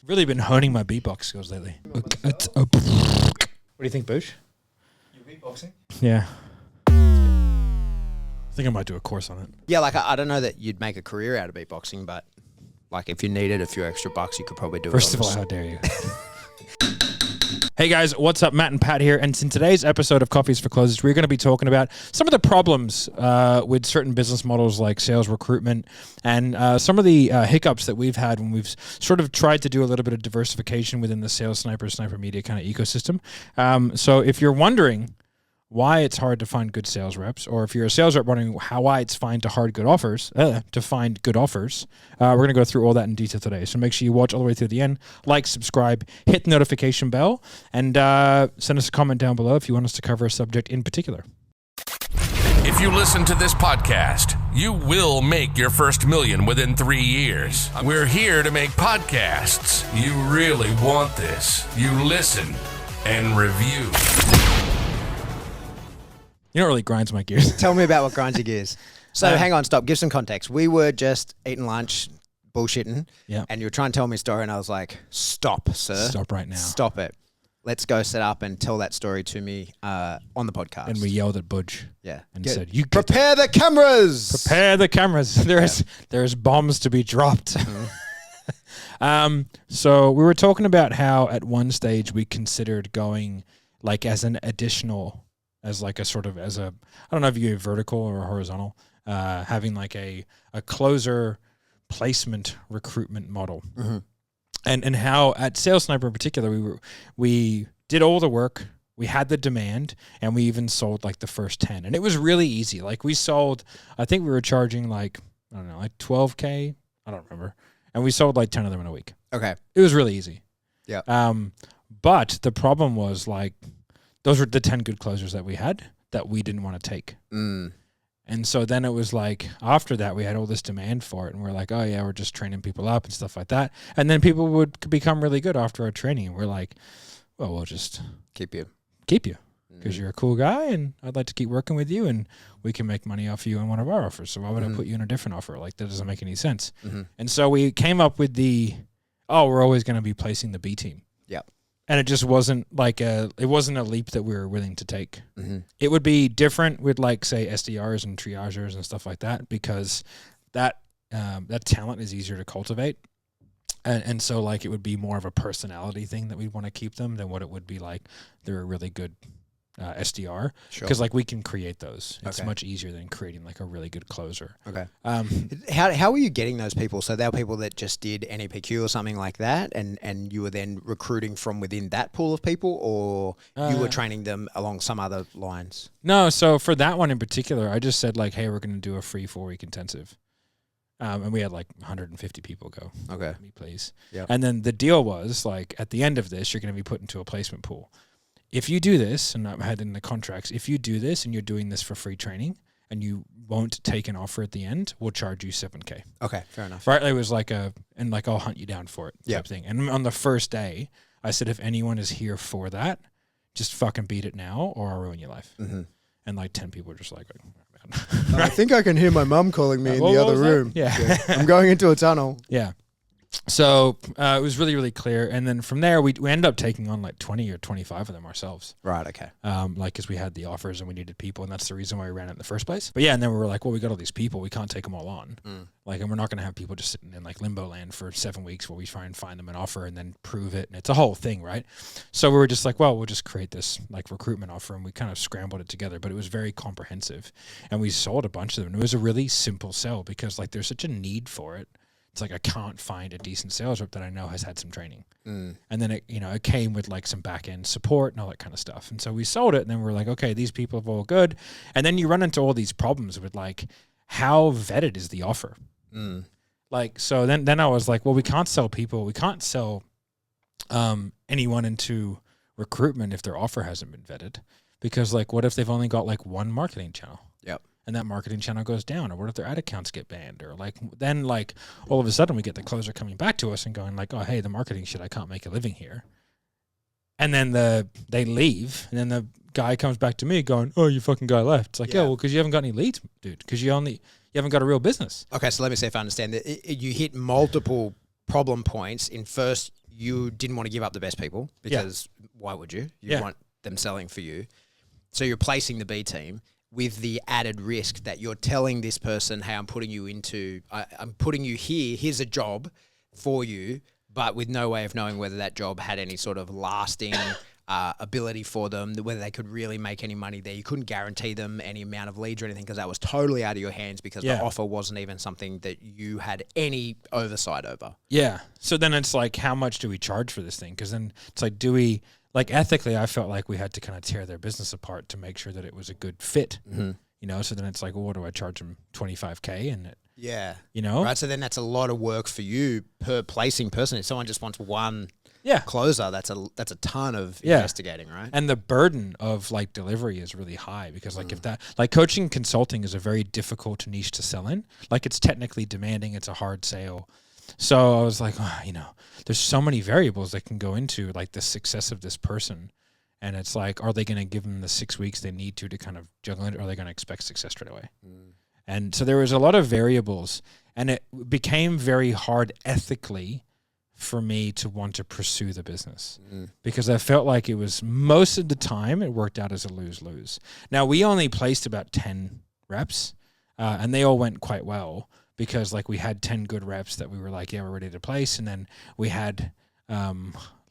Really been honing my beatbox skills lately. What do you think, Boosh? You're beatboxing? Yeah. I think I might do a course on it. Yeah, like I don't know that you'd make a career out of beatboxing, but like if you needed a few extra bucks, you could probably do it. First of all, how dare you? Hey guys, what's up? Matt and Pat here, and in today's episode of Coffees for Closers, we're going to be talking about some of the problems with certain business models like sales recruitment, and some of the hiccups that we've had when we've sort of tried to do a little bit of diversification within the Sales Sniper Media kind of ecosystem. So if you're wondering why it's hard to find good sales reps, or if you're a sales rep wondering why it's fine to find good offers, we're going to go through all that in detail today. So make sure you watch all the way through the end, like, subscribe, hit the notification bell, and send us a comment down below if you want us to cover a subject in particular. If you listen to this podcast, you will make your first million within 3 years. We're here to make podcasts. You really want this. You listen and review. You know what really grinds my gears? Tell me about what grinds your gears. So hang on, stop. Give some context. We were just eating lunch, bullshitting, and you were trying to tell me a story, and I was like, stop, sir. Stop right now. Stop it. Let's go set up and tell that story to me on the podcast. And we yelled at Budge. Yeah. And said, "You prepare the cameras! Prepare the cameras. There's bombs to be dropped." So we were talking about how at one stage we considered going like as an additional, as like a sort of, as a, I don't know if you go vertical or horizontal, having like a closer placement recruitment model. Mm-hmm. And how at Sales Sniper in particular, we did all the work, we had the demand, and we even sold like the first 10. And it was really easy. Like we sold, I think we were charging like, I don't know, like 12K, I don't remember. And we sold like 10 of them in a week. Okay. It was really easy. Yeah. But the problem was like, those were the 10 good closers that we had that we didn't want to take. Mm. And so then it was like, after that, we had all this demand for it. And we're like, oh, yeah, we're just training people up and stuff like that. And then people would become really good after our training. And we're like, well, we'll just keep you because you're a cool guy. And I'd like to keep working with you. And we can make money off you in one of our offers. So why would I put you in a different offer? Like, that doesn't make any sense. Mm-hmm. And so we came up with we're always going to be placing the B team. Yeah. And it just wasn't like it wasn't a leap that we were willing to take. Mm-hmm. It would be different with like, say, SDRs and triagers and stuff like that, because that talent is easier to cultivate. And so like it would be more of a personality thing that we want to keep them than what it would be like they're a really good SDR. Because like we can create those. It's much easier than creating like a really good closer. Okay. How were you getting those people? So they were people that just did NEPQ or something like that, and you were then recruiting from within that pool of people, or you were training them along some other lines? No, so for that one in particular, I just said like, hey, we're going to do a free 4-week intensive. And we had like 150 people go. Okay. Me, please. Yeah. And then the deal was like, at the end of this, you're going to be put into a placement pool. If you do this, and I had in the contracts, if you do this and you're doing this for free training and you won't take an offer at the end, we'll charge you $7K. Okay, fair enough. Right? It was like I'll hunt you down for it type thing. And on the first day, I said, if anyone is here for that, just fucking beat it now or I'll ruin your life. Mm-hmm. And like 10 people were just like, oh, man. I think I can hear my mum calling me in the other room. Yeah. I'm going into a tunnel. Yeah. So it was really, really clear. And then from there, we ended up taking on like 20 or 25 of them ourselves. Right, okay. Like, because we had the offers and we needed people, and that's the reason why we ran it in the first place. But yeah, and then we were like, well, we got all these people. We can't take them all on. Like, and we're not going to have people just sitting in like limbo land for 7 weeks while we try and find them an offer and then prove it. And it's a whole thing, right? So we were just like, well, we'll just create this like recruitment offer, and we kind of scrambled it together, but it was very comprehensive. And we sold a bunch of them. And it was a really simple sell because like there's such a need for it. It's like I can't find a decent sales rep that I know has had some training. And then it came with like some back end support and all that kind of stuff. And so we sold it, and then we're like, okay, these people are all good. And then you run into all these problems with like, how vetted is the offer? Like, so then I was like, well, we can't sell people. We can't sell anyone into recruitment if their offer hasn't been vetted, because like, what if they've only got like one marketing channel? Yep. And that marketing channel goes down, or what if their ad accounts get banned, or like, then like all of a sudden we get the closer coming back to us and going like, oh, hey, the marketing shit, I can't make a living here. And then they leave, and then the guy comes back to me going, oh, your fucking guy left. It's like, yeah, well, because you haven't got any leads, dude, because you haven't got a real business. Okay, so let me see if I understand that. You hit multiple problem points in first you didn't want to give up the best people because why would you? You want them selling for you. So you're placing the B team with the added risk that you're telling this person, hey, I'm putting you here, here's a job for you, but with no way of knowing whether that job had any sort of lasting ability for them, whether they could really make any money there. You couldn't guarantee them any amount of leads or anything because that was totally out of your hands because the offer wasn't even something that you had any oversight over. Yeah. So then it's like, how much do we charge for this thing? Because then it's like, do we, like ethically, I felt like we had to kind of tear their business apart to make sure that it was a good fit, you know? So then it's like, well, what do I charge them? $25K and it, you know? Right. So then that's a lot of work for you per placing person. If someone just wants one closer, that's a ton of investigating, right? And the burden of like delivery is really high because like if that, like coaching and consulting is a very difficult niche to sell in. Like it's technically demanding, it's a hard sale. So I was like, oh, you know, there's so many variables that can go into like the success of this person. And it's like, are they going to give them the 6 weeks they need to kind of juggle it? Or are they going to expect success straight away? And so there was a lot of variables and it became very hard ethically for me to want to pursue the business because I felt like it was most of the time it worked out as a lose-lose. Now we only placed about 10 reps and they all went quite well because like we had 10 good reps that we were like, yeah, we're ready to place. And then we had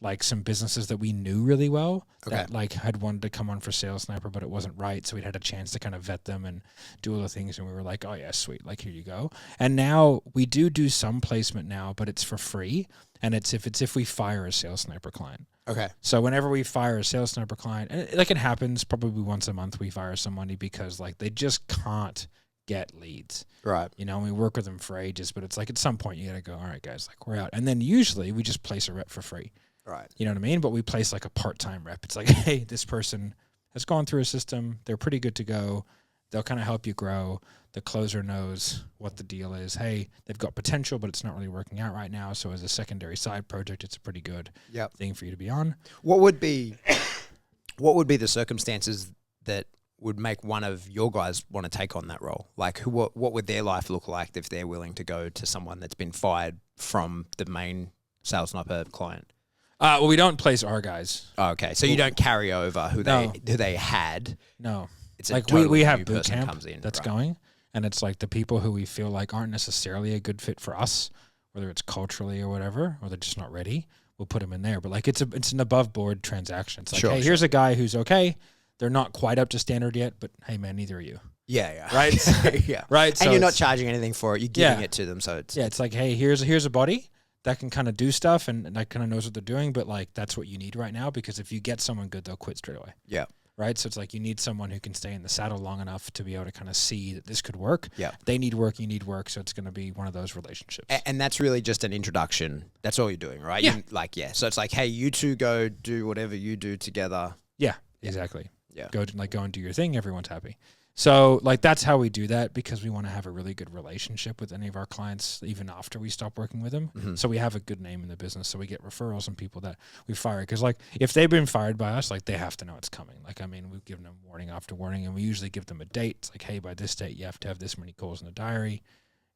like some businesses that we knew really well that like had wanted to come on for Sales Sniper, but it wasn't right. So we'd had a chance to kind of vet them and do all the things. And we were like, oh yeah, sweet. Like, here you go. And now we do some placement now, but it's for free. And it's if we fire a Sales Sniper client. Okay. So whenever we fire a Sales Sniper client, and like it happens probably once a month, we fire somebody because like they just can't get leads. Right. You know, we work with them for ages, but it's like at some point you got to go, all right, guys, like we're out. And then usually we just place a rep for free. Right. You know what I mean? But we place like a part-time rep. It's like, hey, this person has gone through a system. They're pretty good to go. They'll kind of help you grow. The closer knows what the deal is. Hey, they've got potential, but it's not really working out right now. So as a secondary side project, it's a pretty good thing for you to be on. What would be the circumstances that would make one of your guys want to take on that role? Like, what would their life look like if they're willing to go to someone that's been fired from the main Sales Sniper client? Well, we don't place our guys. Oh, okay, so you don't carry over who they had. No, it's like totally we have boot person camp comes in, that's going, and it's like the people who we feel like aren't necessarily a good fit for us, whether it's culturally or whatever, or they're just not ready. We'll put them in there, but like it's an above board transaction. It's like, hey, here's a guy who's okay. They're not quite up to standard yet, but hey, man, neither are you. Yeah. Right. Yeah. Right. And you're not charging anything for it. You're giving it to them. So it's like, hey, here's a body that can kind of do stuff and that kind of knows what they're doing, but like that's what you need right now because if you get someone good, they'll quit straight away. Yeah. Right. So it's like you need someone who can stay in the saddle long enough to be able to kind of see that this could work. Yeah. They need work, you need work. So it's going to be one of those relationships. And that's really just an introduction. That's all you're doing, right? Yeah. So it's like, hey, you two go do whatever you do together. Yeah, exactly. Yeah. Go and do your thing. Everyone's happy. So like that's how we do that because we want to have a really good relationship with any of our clients even after we stop working with them. Mm-hmm. So we have a good name in the business. So we get referrals and people that we fire because like if they've been fired by us, like they have to know it's coming. Like, I mean, we've given them warning after warning and we usually give them a date. It's like, hey, by this date, you have to have this many calls in the diary.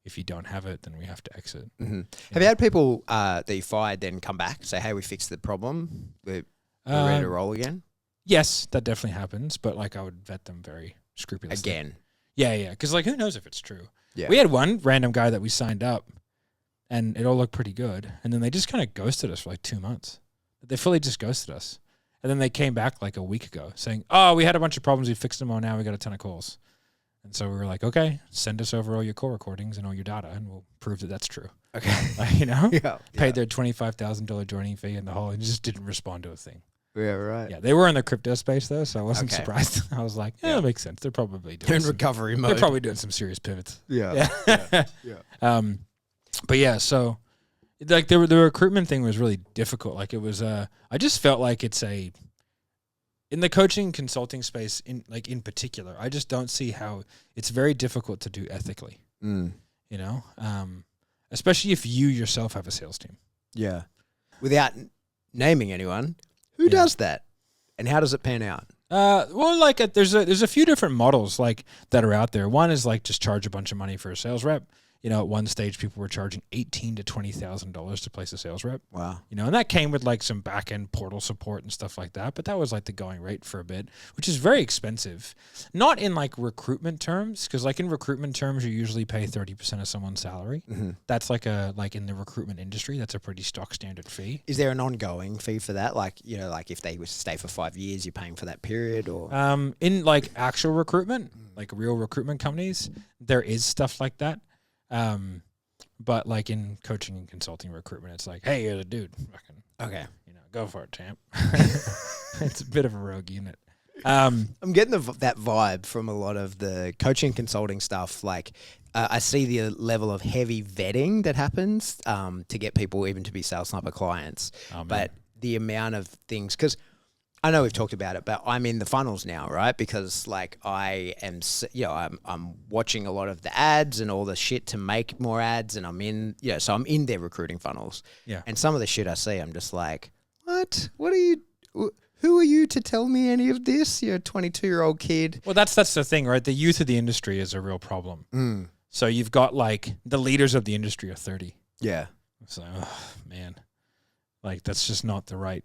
If you don't have it, then we have to exit. Mm-hmm. Have you had people that you fired then come back, say, hey, we fixed the problem. We're ready to roll again? Yes, that definitely happens. But like I would vet them very scrupulously. Again. Yeah. Because like who knows if it's true? Yeah. We had one random guy that we signed up and it all looked pretty good. And then they just kind of ghosted us for like 2 months. They fully just ghosted us. And then they came back like a week ago saying, oh, we had a bunch of problems. We fixed them all now. We got a ton of calls. And so we were like, okay, send us over all your call recordings and all your data and we'll prove that that's true. Okay. Paid their $25,000 joining fee and the whole, and just didn't respond to a thing. Yeah, right. Yeah, they were in the crypto space though, so I wasn't surprised. I was like, that makes sense. They're probably doing in recovery mode. They're probably doing some serious pivots. Yeah. But yeah, so like the recruitment thing was really difficult. Like it was I just felt like it's in the coaching consulting space in particular, I just don't see how it's very difficult to do ethically. You know? Especially if you yourself have a sales team. Yeah. Without naming anyone, who does that? And how does it pan out? Well, like there's a few different models like that are out there. One is like just charge a bunch of money for a sales rep. at one stage people were charging $18,000 to $20,000 to place a sales rep. Wow. And that came with like some back end portal support and stuff like that. But that was like the going rate for a bit, which is very expensive. Not in like recruitment terms, because like in recruitment terms, you usually pay 30% of someone's salary. Mm-hmm. That's like in the recruitment industry, that's a pretty stock standard fee. Is there an ongoing fee for that? Like, like if they were to stay for 5 years, you're paying for that period, or? In like actual recruitment, like real recruitment companies, there is stuff like that. But like in coaching and consulting recruitment, it's like, hey, you're the dude. Fucking, okay. Go for it, champ. It's a bit of a rogue unit. I'm getting that vibe from a lot of the coaching consulting stuff. Like, I see the level of heavy vetting that happens to get people even to be Sales Sniper clients. Oh, but the amount of things, because I know we've talked about it, but I'm in the funnels now, right? Because like I am, I'm watching a lot of the ads and all the shit to make more ads, and I'm in, so I'm in their recruiting funnels. Yeah. And some of the shit I see, I'm just like, what? What are you? Who are you to tell me any of this? You're a 22-year-old kid. Well, that's the thing, right? The youth of the industry is a real problem. Mm. So you've got like the leaders of the industry are 30. Yeah. So, man, like that's just not the right.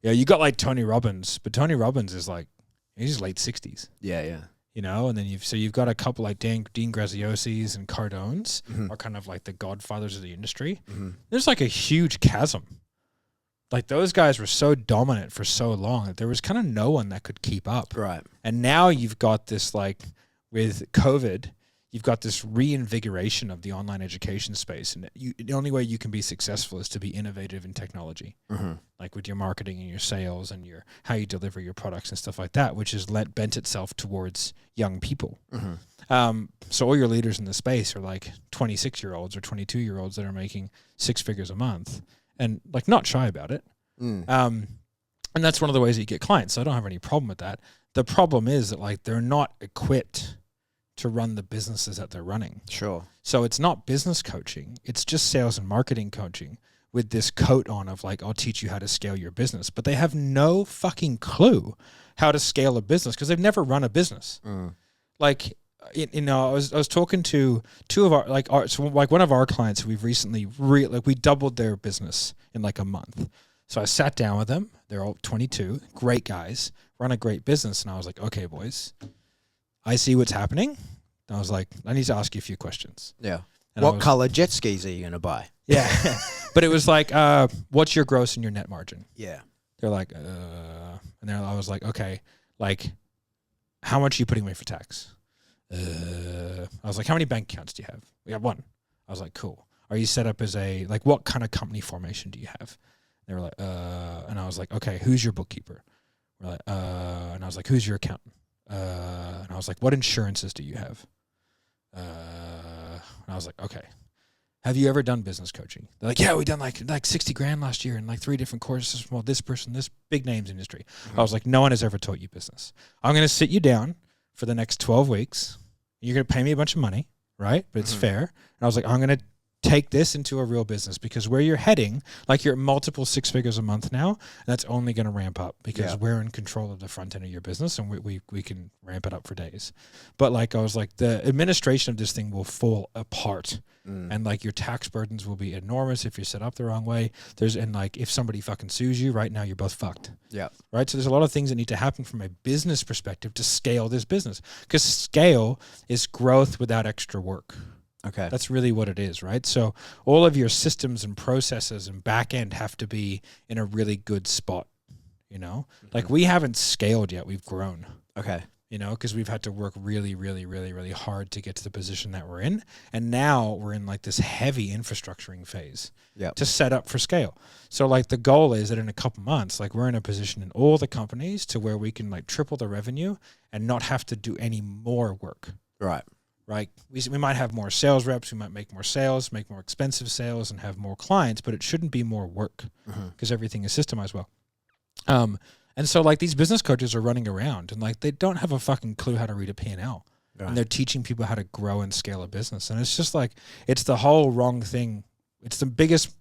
Yeah, you got like Tony Robbins, but Tony Robbins is like, he's late 60s. Yeah, yeah. And then you've got a couple like Dean Graziosis and Cardones are kind of like the godfathers of the industry. Mm-hmm. There's like a huge chasm. Like those guys were so dominant for so long that there was kind of no one that could keep up. Right. And now you've got this like with COVID, you've got this reinvigoration of the online education space. And the only way you can be successful is to be innovative in technology, like with your marketing and your sales and how you deliver your products and stuff like that, which has bent itself towards young people. So all your leaders in the space are like 26-year-olds or 22-year-olds that are making 6 figures a month and like not shy about it. And that's one of the ways that you get clients. So I don't have any problem with that. The problem is that like they're not equipped to run the businesses that they're running. Sure. So it's not business coaching. It's just sales and marketing coaching with this coat on of like, I'll teach you how to scale your business. But they have no fucking clue how to scale a business because they've never run a business. Like, I was talking to two of our, one of our clients who we've recently, we doubled their business in like a month. So I sat down with them. They're all 22, great guys, run a great business. And I was like, okay, boys, I see what's happening. And I was like, I need to ask you a few questions. Yeah. And what color jet skis are you going to buy? Yeah. But it was like, what's your gross and your net margin? Yeah. They're like, and then I was like, okay, like, how much are you putting away for tax? I was like, how many bank accounts do you have? We have one. I was like, cool. Are you set up as what kind of company formation do you have? They were like, and I was like, okay, who's your bookkeeper? We're like, and I was like, who's your accountant? And I was like, what insurances do you have? And I was like, okay, have you ever done business coaching? They're like, yeah, we done like 60 grand last year and like 3 different courses from this person, this big names industry. I was like, no one has ever taught you business. I'm going to sit you down for the next 12 weeks. You're going to pay me a bunch of money, right? But it's fair. And I was like, I'm going to take this into a real business because where you're heading, like you're at multiple 6 figures a month now, and that's only going to ramp up because we're in control of the front end of your business and we can ramp it up for days. But like, I was like, the administration of this thing will fall apart and like your tax burdens will be enormous if you're set up the wrong way. And like, if somebody fucking sues you right now, you're both fucked. Yeah. Right. So there's a lot of things that need to happen from a business perspective to scale this business because scale is growth without extra work. Okay. That's really what it is, right? So all of your systems and processes and back end have to be in a really good spot, Like we haven't scaled yet, we've grown. Okay. Because we've had to work really, really, really, really hard to get to the position that we're in. And now we're in like this heavy infrastructuring phase to set up for scale. So like the goal is that in a couple months, like we're in a position in all the companies to where we can like triple the revenue and not have to do any more work. Right. Right. We might have more sales reps. We might make more sales, make more expensive sales and have more clients, but it shouldn't be more work because everything is systemized well. And so like these business coaches are running around and like they don't have a fucking clue how to read a P&L. Right. And they're teaching people how to grow and scale a business. And it's just like, it's the whole wrong thing. It's the biggest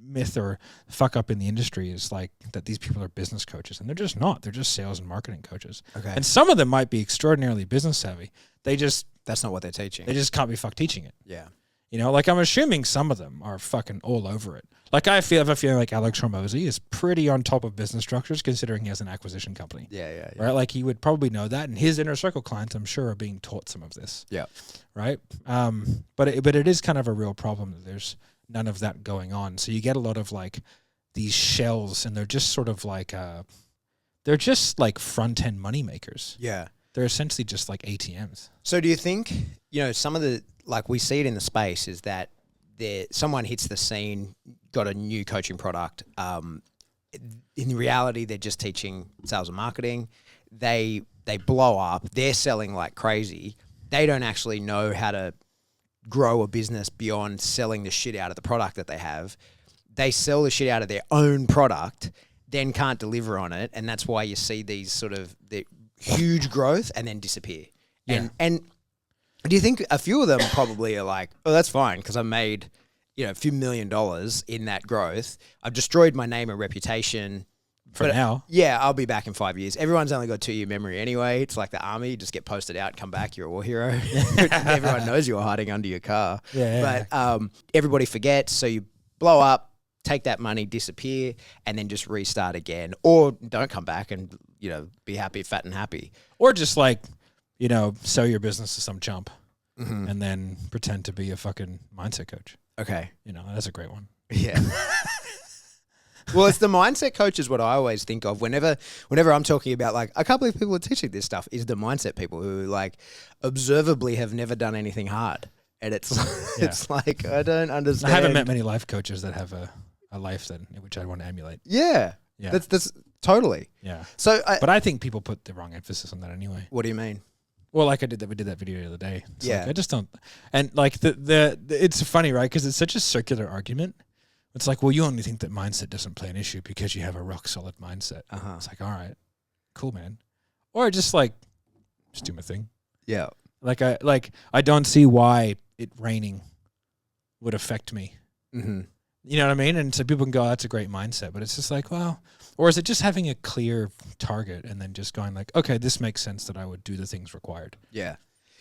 myth or fuck up in the industry is like that these people are business coaches and they're just not. They're just sales and marketing coaches. Okay. And some of them might be extraordinarily business savvy. That's not what they're teaching. They just can't be fucked teaching it. Yeah. You know, like I'm assuming some of them are fucking all over it. Like I have a feeling like Alex Hormozy is pretty on top of business structures considering he has an acquisition company. Yeah. Right? Like he would probably know that, and his inner circle clients, I'm sure, are being taught some of this. Yeah. Right? But it is kind of a real problem that there's none of that going on. So you get a lot of like these shells, and they're just sort of like they're just like front end money makers. Yeah. They're essentially just like ATMs. So do you think, you know, some of the, like we see it in the space is that someone hits the scene, got a new coaching product. In reality, they're just teaching sales and marketing. They blow up. They're selling like crazy. They don't actually know how to grow a business beyond selling the shit out of the product that they have. They sell the shit out of their own product, then can't deliver on it. And that's why you see these sort of the huge growth and then disappear. Yeah. And do you think a few of them probably are like, oh, that's fine because I made, you know, a few $1 million in that growth. I've destroyed my name and reputation. For now. Yeah, I'll be back in 5 years. Everyone's only got 2-year memory anyway. It's like the army. You just get posted out, come back, you're a war hero. Everyone knows you were hiding under your car. Yeah. But everybody forgets, so you blow up, take that money, disappear, and then just restart again. Or don't come back and, you know, be happy, fat and happy. Or just like, you know, sell your business to some chump and then pretend to be a fucking mindset coach. Okay. You know, that's a great one. Yeah. Well, it's the mindset coach is what I always think of whenever I'm talking about, like, a couple of people are teaching this stuff is the mindset people who, like, observably have never done anything hard. And it's it's like, I don't understand. I haven't met many life coaches that have a life that which I want to emulate. Yeah. That's totally. Yeah. So, but I think people put the wrong emphasis on that anyway. What do you mean? Well, like we did that video the other day. It's Yeah. like, I just don't, and like the it's funny, right? Because it's such a circular argument. It's like, well, you only think that mindset doesn't play an issue because you have a rock solid mindset. It's like, all right, cool, man. Or just do my thing. Yeah. I don't see why it raining would affect me. Mm-hmm. You know what I mean? And so people can go, oh, that's a great mindset, but it's just like, well, or is it just having a clear target and then just going like, okay, this makes sense that I would do the things required. Yeah.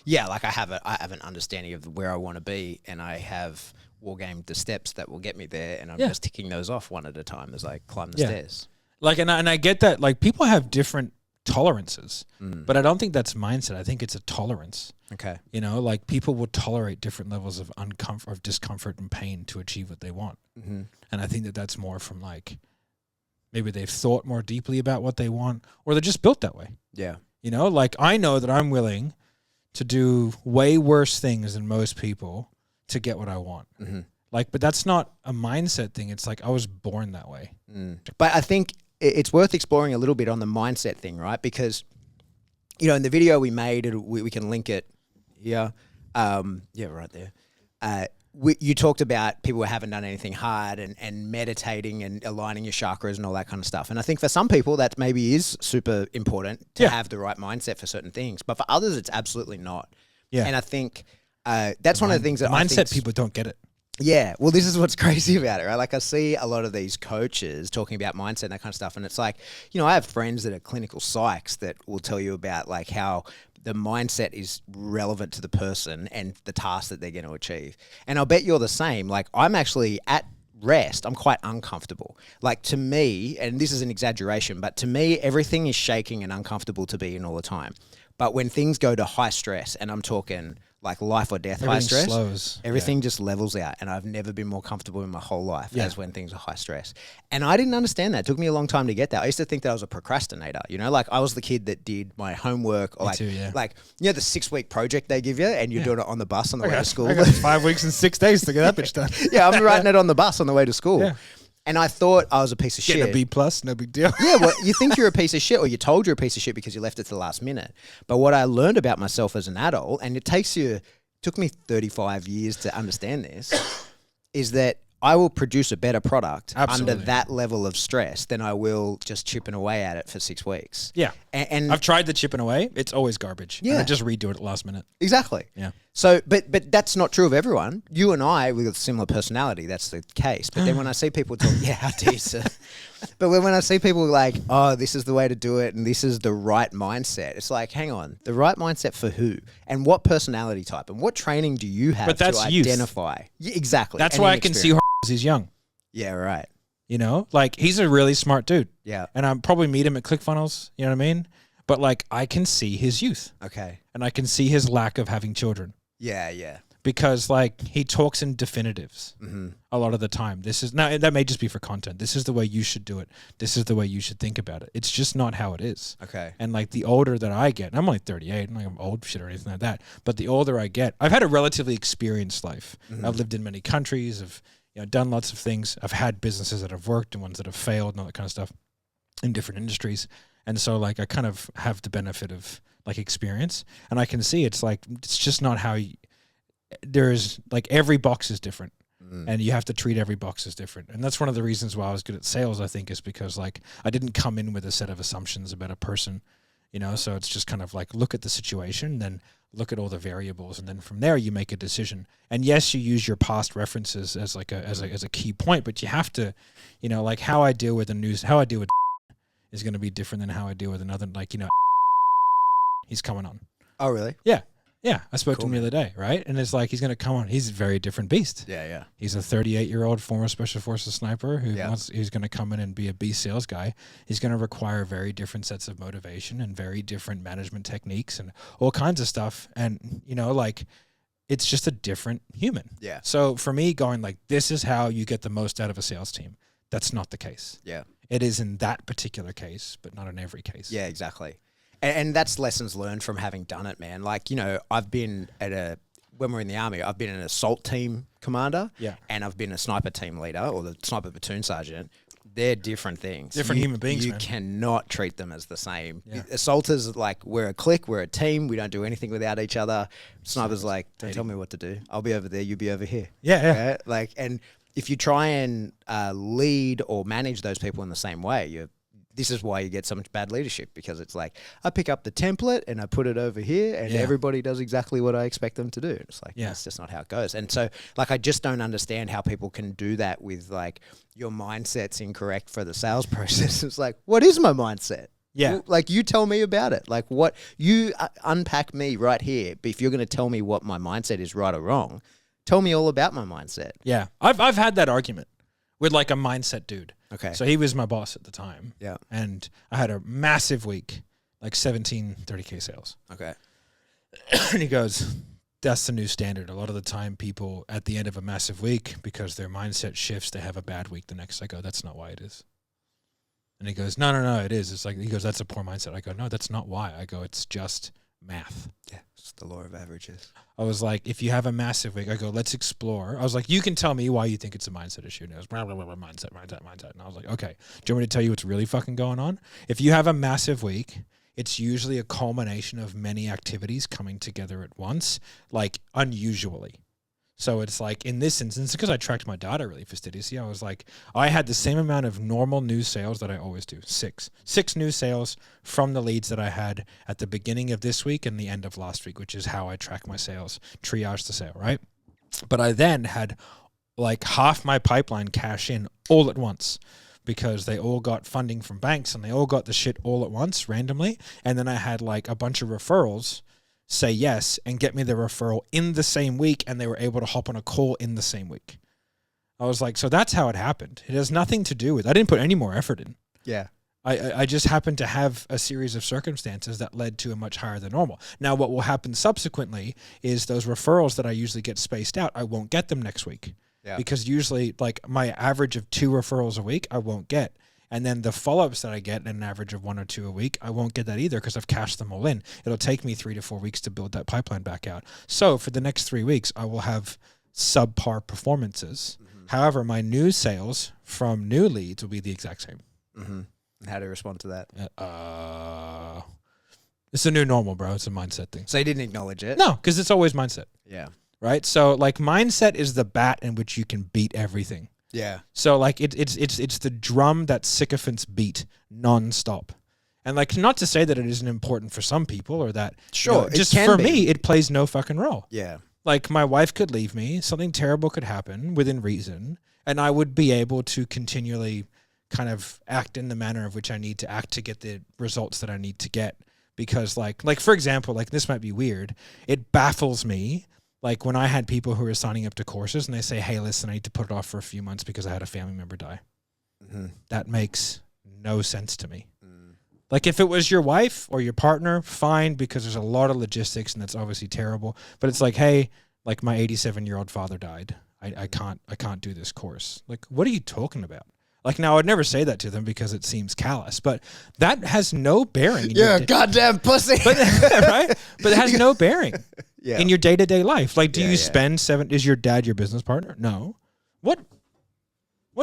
Yeah, like I have an understanding of where I want to be, and I have wargamed the steps that will get me there, and I'm just ticking those off one at a time as I climb the stairs. Like, and I get that, like, people have different tolerances, but I don't think that's mindset. I think it's a tolerance. Okay. You know, like people will tolerate different levels of discomfort and pain to achieve what they want. Mm-hmm. And I think that that's more from like, maybe they've thought more deeply about what they want, or they're just built that way. Yeah. You know, like I know that I'm willing to do way worse things than most people to get what I want. Mm-hmm. Like, but that's not a mindset thing. It's like I was born that way. But I think it's worth exploring a little bit on the mindset thing, right? Because, you know, in the video we made, we can link it here. Right there. You talked about people who haven't done anything hard and meditating and aligning your chakras and all that kind of stuff. And I think for some people that maybe is super important to have the right mindset for certain things. But for others, it's absolutely not. Yeah. And I think that's one of the things that mindset people don't get it. Yeah. Well, this is what's crazy about it, right? Like I see a lot of these coaches talking about mindset and that kind of stuff. And it's like, you know, I have friends that are clinical psychs that will tell you about like how the mindset is relevant to the person and the task that they're going to achieve. And I'll bet you're the same. Like I'm actually at rest. I'm quite uncomfortable. Like to me, and this is an exaggeration, but to me, everything is shaking and uncomfortable to be in all the time. But when things go to high stress, and I'm talking like life or death high stress, slows. Everything just levels out. And I've never been more comfortable in my whole life as when things are high stress. And I didn't understand that. It took me a long time to get that. I used to think that I was a procrastinator, you know, like I was the kid that did my homework or like, you know, the 6-week project they give you and you're doing it on the bus on the way to school. I got 5 weeks and 6 days to get that bitch done. Yeah, I'm writing it on the bus on the way to school. Yeah. And I thought I was a piece of shit. Getting a B+, no big deal. Yeah, well, you think you're a piece of shit or you're told you're a piece of shit because you left it to the last minute. But what I learned about myself as an adult, and it took me 35 years to understand this, is that I will produce a better product under that level of stress than I will just chipping away at it for 6 weeks. Yeah. And I've tried the chipping away. It's always garbage. Yeah. And I just redo it at the last minute. Exactly. Yeah. So, but that's not true of everyone. You and I, we've got a similar personality. That's the case. But then when I see people talk, how decent. But when I see people like, oh, this is the way to do it and this is the right mindset, it's like, hang on, the right mindset for who? And what personality type? And what training do you have to identify? Yeah, exactly. That's why I can see because he's young. Yeah, right. You know, like he's a really smart dude. Yeah. And I'll probably meet him at ClickFunnels. You know what I mean? But like I can see his youth. Okay. And I can see his lack of having children. Yeah, yeah. Because like he talks in definitives a lot of the time. Now that may just be for content. This is the way you should do it. This is the way you should think about it. It's just not how it is. Okay. And like the older that I get, and I'm only 38, I'm not like I'm old shit or anything like that. But the older I get, I've had a relatively experienced life. I've lived in many countries. I've done lots of things. I've had businesses that have worked and ones that have failed and all that kind of stuff in different industries. And so like I kind of have the benefit of like experience, and I can see it's just not how there's like every box is different and you have to treat every box as different. And that's one of the reasons why I was good at sales, I think, is because like I didn't come in with a set of assumptions about a person, so it's just kind of like look at the situation, then look at all the variables, and then from there you make a decision. And yes, you use your past references as like as a key point, but you have to, like how I deal with is going to be different than how I deal with another, he's coming on. Oh, really? Yeah, I spoke to him the other day, right? And it's like he's going to come on. He's a very different beast. Yeah. He's a 38-year-old former Special Forces sniper who's going to come in and be a beast sales guy. He's going to require very different sets of motivation and very different management techniques and all kinds of stuff. And, it's just a different human. Yeah. So for me, going like, this is how you get the most out of a sales team. That's not the case. Yeah. It is in that particular case, but not in every case. Yeah, exactly. And that's lessons learned from having done it, man. Like, I've been when we're in the army, I've been an assault team commander. Yeah. And I've been a sniper team leader or the sniper platoon sergeant. They're different things. Different human beings, You man. cannot treat them as the same. Yeah. Assaulters, like, we're a clique, we're a team. We don't do anything without each other. Snipers, like, don't tell me what to do. I'll be over there, you be over here. Yeah. Okay? Like, and if you try and lead or manage those people in the same way, this is why you get so much bad leadership, because it's like, I pick up the template and I put it over here and everybody does exactly what I expect them to do. It's like, that's just not how it goes. And so, like, I just don't understand how people can do that with, like, your mindset's incorrect for the sales process. It's like, what is my mindset? Yeah. Like, you tell me about it. Like, what you unpack me right here. But if you're going to tell me what my mindset is right or wrong, tell me all about my mindset. Yeah. I've had that argument with like a mindset dude. Okay. So he was my boss at the time. Yeah. And I had a massive week, like 30K sales. Okay. And he goes, that's the new standard. A lot of the time people at the end of a massive week, because their mindset shifts, they have a bad week the next. I go, that's not why it is. And he goes, no, it is. It's like, he goes, that's a poor mindset. I go, no, that's not why. I go, it's just math. Yeah. It's the law of averages. I was like, if you have a massive week, I go, let's explore. I was like, you can tell me why you think it's a mindset issue. And it was blah, blah, blah, blah, mindset. And I was like, okay, do you want me to tell you what's really fucking going on? If you have a massive week, it's usually a culmination of many activities coming together at once, like unusually. So it's like in this instance, because I tracked my data really fastidiously, I was like, I had the same amount of normal new sales that I always do. Six new sales from the leads that I had at the beginning of this week and the end of last week, which is how I track my sales, triage the sale, right? But I then had like half my pipeline cash in all at once, because they all got funding from banks and they all got the shit all at once randomly. And then I had like a bunch of referrals say yes and get me the referral in the same week, and they were able to hop on a call in the same week. I was like, so that's how it happened. It has nothing to do with, I didn't put any more effort in. Yeah. I just happened to have a series of circumstances that led to a much higher than normal. Now, what will happen subsequently is those referrals that I usually get spaced out, I won't get them next week. Yeah. Because usually, like, my average of 2 referrals a week, I won't get. And then the follow-ups that I get, an average of 1 or 2 a week, I won't get that either because I've cashed them all in. It'll take me 3 to 4 weeks to build that pipeline back out. So for the next 3 weeks, I will have subpar performances. Mm-hmm. However, my new sales from new leads will be the exact same. Mm-hmm. And how do you respond to that? It's a new normal, bro. It's a mindset thing. So you didn't acknowledge it? No, because it's always mindset. Yeah. Right? So like mindset is the bat in which you can beat everything. Yeah. So like it's the drum that sycophants beat nonstop. And like, not to say that it isn't important for some people or that, Sure, it just can for be. me, it plays no fucking role. Yeah. Like, my wife could leave me, something terrible could happen within reason, and I would be able to continually kind of act in the manner of which I need to act to get the results that I need to get. Because like for example, like, this might be weird. It baffles me. Like, when I had people who were signing up to courses and they say, hey, listen, I need to put it off for a few months because I had a family member die. Mm-hmm. That makes no sense to me. Like, if it was your wife or your partner, fine, because there's a lot of logistics and that's obviously terrible. But it's like, hey, like, my 87-year-old father died. I can't do this course. Like, what are you talking about? Like, now I'd never say that to them because it seems callous, but that has no bearing. You're a goddamn pussy. But, right? But it has no bearing Yeah. in your day-to-day life. Like, do Yeah, you yeah. spend is your dad your business partner? No. What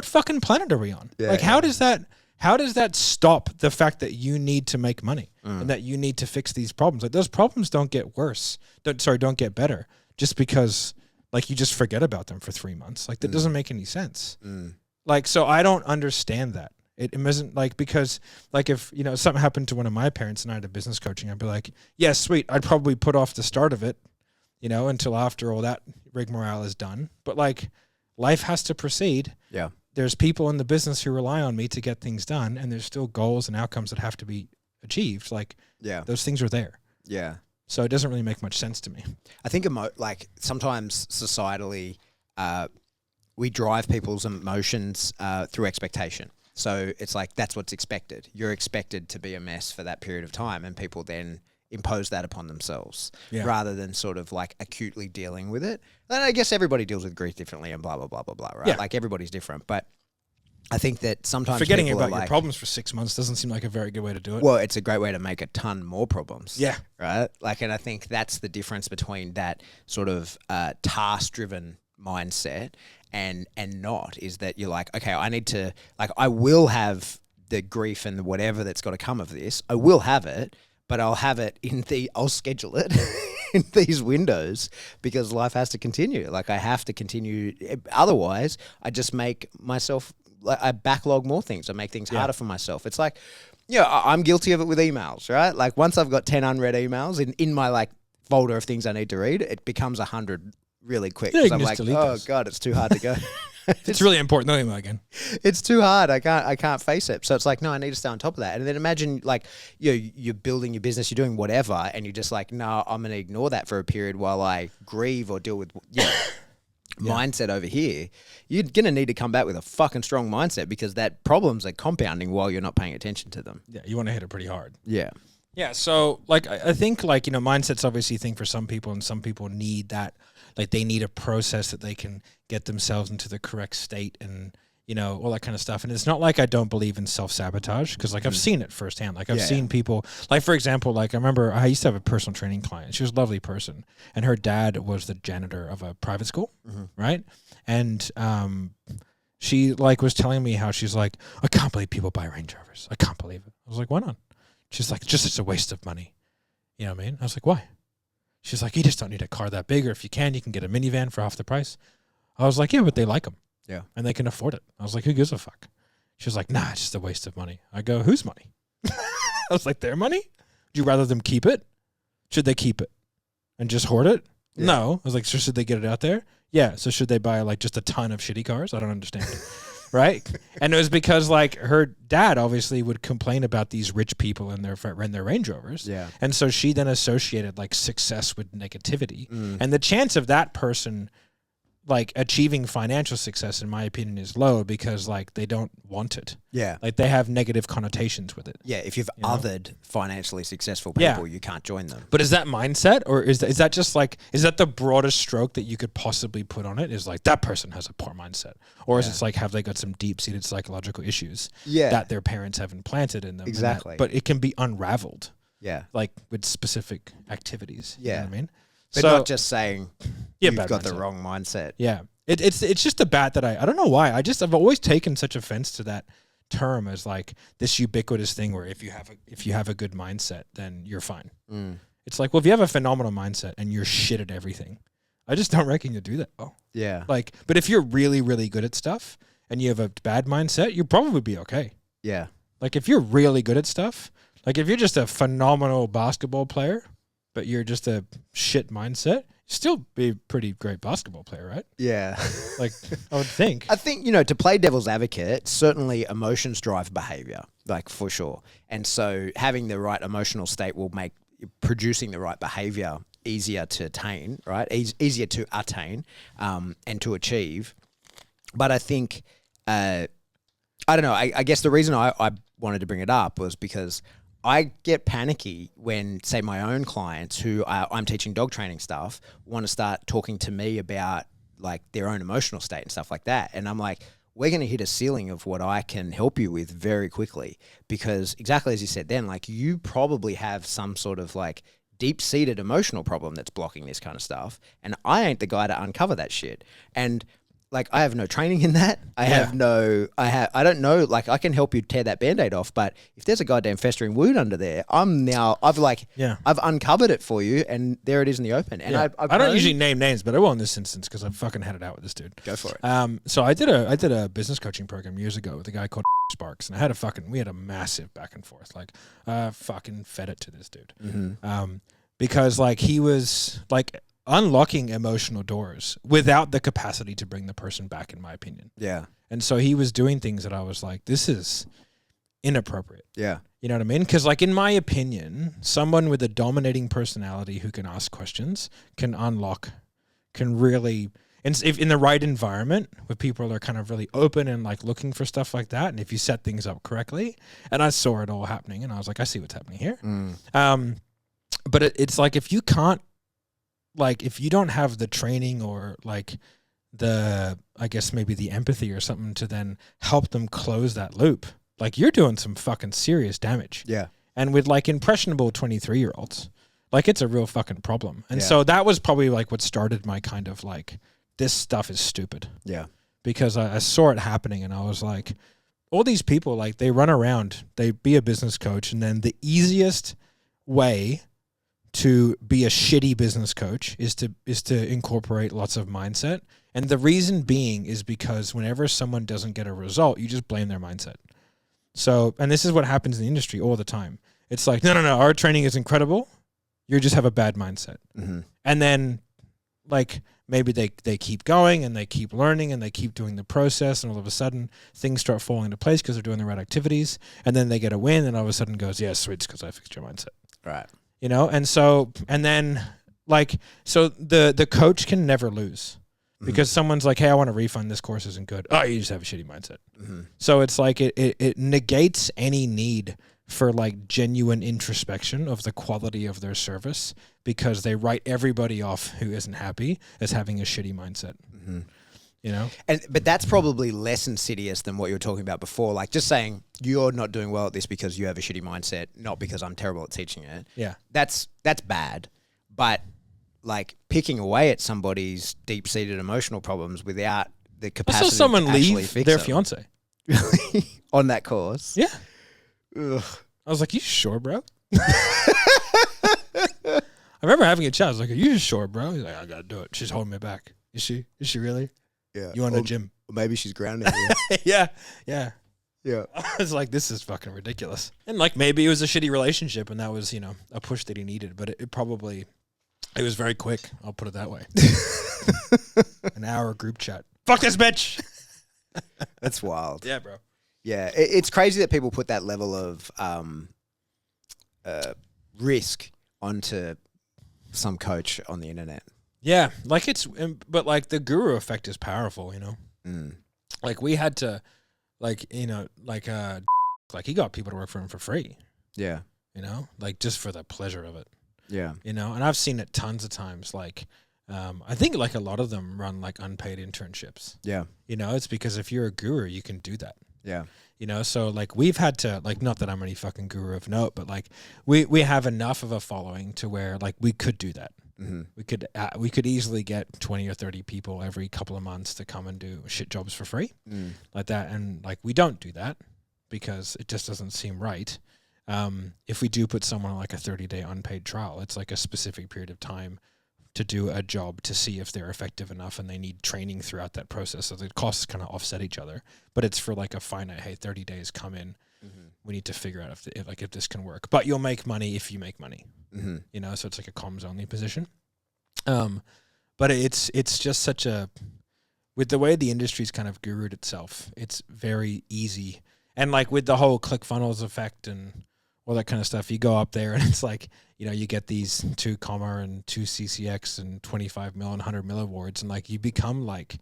fucking planet are we on? Yeah, like, how does that stop the fact that you need to make money Mm. and that you need to fix these problems? Like, those problems don't get worse. Don't get better just because, like, you just forget about them for 3 months. Like, that doesn't make any sense. Like, so I don't understand that. It isn't like, because like, if, something happened to one of my parents and I had a business coaching, I'd be like, yeah, sweet. I'd probably put off the start of it, until after all that rigmarole is done. But like, life has to proceed. Yeah. There's people in the business who rely on me to get things done, and there's still goals and outcomes that have to be achieved. Like, Yeah. those things are there. Yeah. So it doesn't really make much sense to me. I think like sometimes societally, we drive people's emotions through expectation. So it's like, that's what's expected. You're expected to be a mess for that period of time, and people then impose that upon themselves rather than sort of like acutely dealing with it. And I guess everybody deals with grief differently and blah, blah, blah, blah, blah, right? Yeah. Like, everybody's different. But I think that sometimes Forgetting people about are your like, problems for 6 months doesn't seem like a very good way to do it. well, it's a great way to make a ton more problems. Yeah. Right? Like, and I think that's the difference between that sort of task-driven mindset and not, is that you're like, okay, I need to, like, I will have the grief and whatever that's got to come of this. I will have it, but I'll have it I'll schedule it in these windows because life has to continue. Like, I have to continue. Otherwise, I just make myself, like, I backlog more things. I make things harder for myself. It's like, I'm guilty of it with emails, right? Like, once I've got 10 unread emails in my like folder of things I need to read, it becomes 100 really quick. Yeah, you 'Cause can I'm just like, delete oh those. God, it's too hard to go. It's really important. No email again. It's too hard. I can't face it. So it's like, no, I need to stay on top of that. And then imagine, like, you're building your business, you're doing whatever, and you're just like, no, I'm going to ignore that for a period while I grieve or deal with mindset over here. You're going to need to come back with a fucking strong mindset because that problems are compounding while you're not paying attention to them. Yeah, you want to hit it pretty hard. Yeah. Yeah, so like I think like, mindset's obviously a thing for some people, and some people need that, like they need a process that they can get themselves into the correct state and, all that kind of stuff. And it's not like I don't believe in self-sabotage, because like I've seen it firsthand. Like I've seen people, like for example, like I remember I used to have a personal training client. She was a lovely person, and her dad was the janitor of a private school, right? And she like was telling me how she's like, I can't believe people buy Range Rovers. I can't believe it. I was like, why not? She's like, it's a waste of money. You know what I mean? I was like, why? She's like, you just don't need a car that big, or if you can get a minivan for half the price. I was like, yeah, but they like them. Yeah. And they can afford it. I was like, who gives a fuck? She was like, nah, it's just a waste of money. I go, whose money? I was like, their money? Would you rather them keep it? Should they keep it and just hoard it? Yeah. No. I was like, so should they get it out there? Yeah. So should they buy like just a ton of shitty cars? I don't understand. Right? And it was because like her dad obviously would complain about these rich people and their Range Rovers. Yeah. And so she then associated like success with negativity. And the chance of that person like achieving financial success, in my opinion, is low because like they don't want it. Yeah. Like they have negative connotations with it. Yeah. If you've othered financially successful people, you can't join them. But is that mindset, or is that just like, is that the broadest stroke that you could possibly put on it? Is like that person has a poor mindset, or is it like, have they got some deep seated psychological issues that their parents have implanted in them? Exactly. But it can be unraveled. Yeah. Like with specific activities. You know what I mean? But not just saying you've got mindset. the wrong mindset. Yeah. It's just a bat that I don't know why. I've always taken such offense to that term as like this ubiquitous thing where if you have a good mindset, then you're fine. It's like, well, if you have a phenomenal mindset and you're shit at everything, I just don't reckon you do that well. Yeah. Like, but if you're really, really good at stuff and you have a bad mindset, you'll probably be okay. Yeah. Like if you're really good at stuff, Like if you're just a phenomenal basketball player, but you're just a shit mindset, still be a pretty great basketball player, right? Yeah. Like I would think. I think, you know, to play devil's advocate, certainly emotions drive behavior, like for sure. And so having the right emotional state will make producing the right behavior easier to attain, right? Easier to attain and to achieve. But I think, I don't know, I guess the reason I wanted to bring it up was because I get panicky when, say, my own clients who I'm teaching dog training stuff want to start talking to me about like their own emotional state and stuff like that. And I'm like, we're going to hit a ceiling of what I can help you with very quickly, because exactly as you said then, like you probably have some sort of like deep-seated emotional problem that's blocking this kind of stuff. And I ain't the guy to uncover that shit. And like, I have no training in that. I don't know, like I can help you tear that Band-Aid off, but if there's a goddamn festering wound under there, I've uncovered it for you and there it is in the open. And I don't usually name names, but I will in this instance because I've fucking had it out with this dude. Go for it. So I did a business coaching program years ago with a guy called Sparks, and we had a massive back and forth. Like, fucking fed it to this dude. Mm-hmm. Because like he was like unlocking emotional doors without the capacity to bring the person back, in my opinion. Yeah. And so he was doing things that I was like, this is inappropriate. Yeah. You know what I mean? Because like in my opinion, someone with a dominating personality who can ask questions can really, and if in the right environment where people are kind of really open and like looking for stuff like that, and if you set things up correctly, and I saw it all happening and I was like, I see what's happening here. But it's like if you can't, like if you don't have the training or like the, I guess maybe the empathy or something to then help them close that loop, like you're doing some fucking serious damage. Yeah. And with like impressionable 23-year-olds, like it's a real fucking problem. And so that was probably like what started my kind of like, this stuff is stupid. Yeah. Because I saw it happening and I was like, all these people, like they run around, they be a business coach, and then the easiest way to be a shitty business coach is to incorporate lots of mindset. And the reason being is because whenever someone doesn't get a result, you just blame their mindset. So, and this is what happens in the industry all the time. It's like, no, our training is incredible. You just have a bad mindset. Mm-hmm. And then like maybe they keep going and they keep learning and they keep doing the process, and all of a sudden things start falling into place because they're doing the right activities, and then they get a win and all of a sudden goes, yeah, sweet, it's because I fixed your mindset. Right. You know, and so, and then like, so the coach can never lose because someone's like, hey, I want a refund. This course isn't good. Oh, you just have a shitty mindset. Mm-hmm. So it's like, it negates any need for like genuine introspection of the quality of their service, because they write everybody off who isn't happy as having a shitty mindset. Mm-hmm. You know, but that's probably less insidious than what you were talking about before. Like just saying you're not doing well at this because you have a shitty mindset, not because I'm terrible at teaching it. Yeah, that's bad. But like picking away at somebody's deep-seated emotional problems without the capacity. I saw someone to actually leave fix their them. fiance on that course. Yeah, Ugh. I was like, "You sure, bro?" I remember having a chat. I was like, "Are you sure, bro?" He's like, "I gotta do it. She's holding me back." Is she? Is she really? Yeah. You want a gym? Or maybe she's grounding you. Yeah. I was like, this is fucking ridiculous. And like, maybe it was a shitty relationship and that was, you know, a push that he needed, but it was very quick. I'll put it that way. An hour group chat. Fuck this bitch. That's wild. Yeah, bro. Yeah. It's crazy that people put that level of risk onto some coach on the internet. Yeah, like but like the guru effect is powerful, you know. Like we had to, like, you know, like he got people to work for him for free. Yeah, you know, like just for the pleasure of it. Yeah, you know, and I've seen it tons of times. Like, I think like a lot of them run like unpaid internships. Yeah, you know, it's because if you're a guru, you can do that. Yeah. You know, so like we've had to, like, not that I'm any fucking guru of note, but like we have enough of a following to where like we could do that. Mm-hmm. We could easily get 20 or 30 people every couple of months to come and do shit jobs for free like that. And like, we don't do that because it just doesn't seem right. If we do put someone on like a 30-day unpaid trial, it's like a specific period of time to do a job to see if they're effective enough, and they need training throughout that process. So the costs kind of offset each other, but it's for like a finite, hey, 30 days, come in, We need to figure out if this can work. But you'll make money if you make money. Mm-hmm. So it's like a comms only position. But it's just such a, with the way the industry's kind of gurued itself, it's very easy. And like with the whole ClickFunnels effect and all that kind of stuff, you go up there and it's like, you get these 2 comma and 2 CCX and 25 mil and 100 mil awards, and like you become like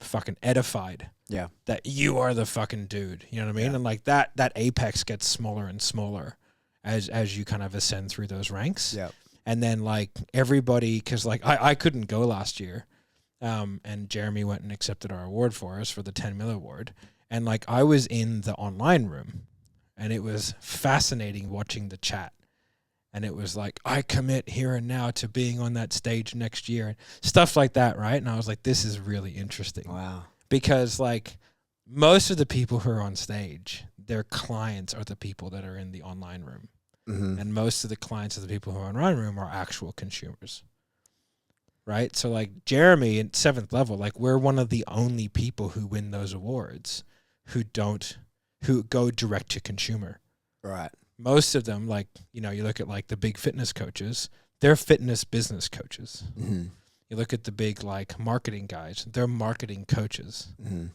fucking edified. Yeah. That you are the fucking dude. You know what I mean? Yeah. And like that apex gets smaller and smaller as you kind of ascend through those ranks. Yeah. And then like everybody, because like I couldn't go last year, and Jeremy went and accepted our award for us for the 10 mil award, and like I was in the online room, and it was fascinating watching the chat, and it was like, I commit here and now to being on that stage next year, and stuff like that, right? And I was like, this is really interesting. Wow. Because like most of the people who are on stage, their clients are the people that are in the online room. Mm-hmm. And most of the clients of the people who are in online room are actual consumers. Right? So like Jeremy at 7th level, like we're one of the only people who win those awards who go direct to consumer. Right. Most of them, like, you look at like the big fitness coaches, they're fitness business coaches. Mm-hmm. You look at the big like marketing guys, they're marketing coaches. Mm-hmm.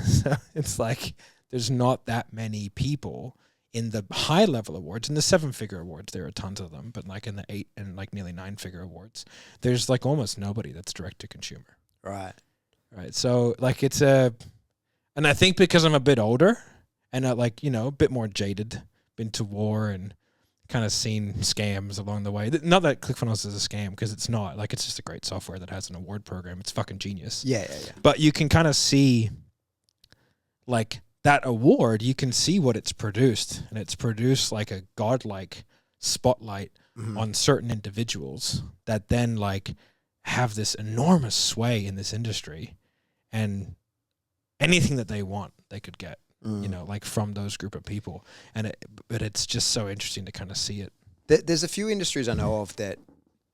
So it's like there's not that many people in the high level awards. In the 7-figure awards, there are tons of them, but like in the 8 and like nearly 9-figure awards, there's like almost nobody that's direct to consumer. Right. So like and I think because I'm a bit older and like, a bit more jaded, been to war and kind of seen scams along the way. Not that ClickFunnels is a scam, because it's not. Like, it's just a great software that has an award program. It's fucking genius. Yeah. But you can kind of see like that award, you can see what it's produced, and it's produced like a godlike spotlight on certain individuals that then like have this enormous sway in this industry, and anything that they want, they could get, like from those group of people. But it's just so interesting to kind of see it. There's a few industries I know of that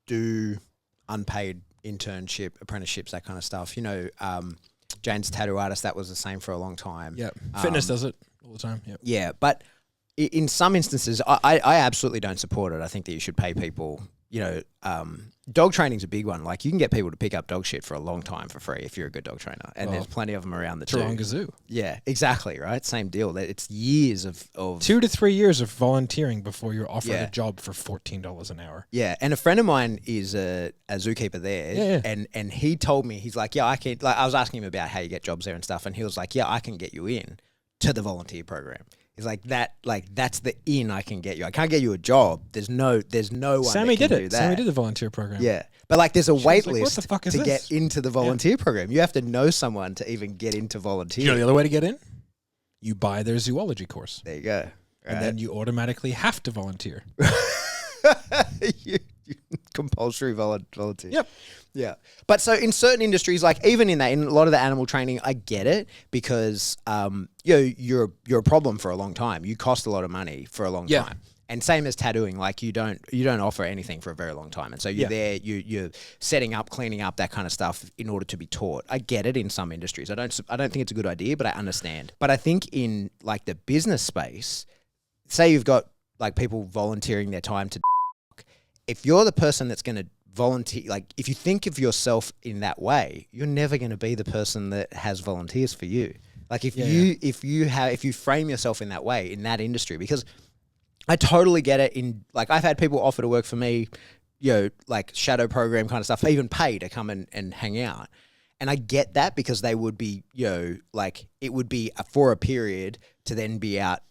do unpaid internship, apprenticeships, that kind of stuff. Jane's tattoo artist, that was the same for a long time. Yeah, fitness does it all the time. Yep. Yeah, but in some instances, I absolutely don't support it. I think that you should pay people. Dog training's a big one. Like, you can get people to pick up dog shit for a long time for free if you're a good dog trainer, and there's plenty of them around the Taronga Zoo. Yeah, exactly. Right, same deal. It's years of 2 to 3 years of volunteering before you're offered a job for $14 an hour. Yeah, and a friend of mine is a zookeeper there, and he told me, he's like, yeah, I can. Like, I was asking him about how you get jobs there and stuff, and he was like, yeah, I can get you in to the volunteer program. He's like, that's the in I can get you. I can't get you a job. There's no one. Sammy that can did do it. that. Sammy did the volunteer program. Yeah, but like, there's a wait like, list to get into the volunteer program. You have to know someone to even get into volunteer. You know the other way to get in? You buy their zoology course. There you go. And then you automatically have to volunteer. you compulsory volunteer. Yep. Yeah. But so in certain industries, like even in a lot of the animal training, I get it, because you're a problem for a long time. You cost a lot of money for a long time. And same as tattooing, like you don't offer anything for a very long time. And so you're there, you're setting up, cleaning up, that kind of stuff in order to be taught. I get it in some industries. I don't think it's a good idea, but I understand. But I think in like the business space, say you've got like people volunteering their time to, if you're the person that's going to volunteer, like if you think of yourself in that way, you're never going to be the person that has volunteers for you. Like if you frame yourself in that way in that industry, because I totally get it. In like, I've had people offer to work for me, like shadow program kind of stuff, even pay to come and hang out. And I get that, because they would be, like it would be for a period to then be out.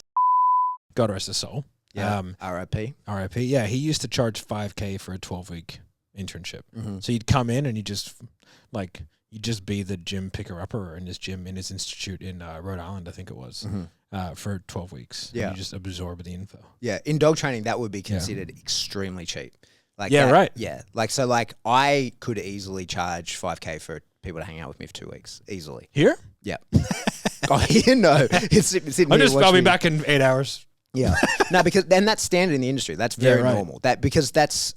God rest his soul. Yeah. RIP. Yeah. He used to charge $5,000 for a 12-week internship. Mm-hmm. So you'd come in and you just be the gym picker-upper in his gym, in his institute in Rhode Island, I think it was, for 12 weeks. Yeah. And you just absorb the info. Yeah. In dog training, that would be considered extremely cheap. Like, right. Yeah. Like, so like I could easily charge $5,000 for people to hang out with me for 2 weeks. Easily. Here? Yeah. Oh, here? No. I'll be back in 8 hours. Yeah. No, because then that's standard in the industry. That's very normal. Because that's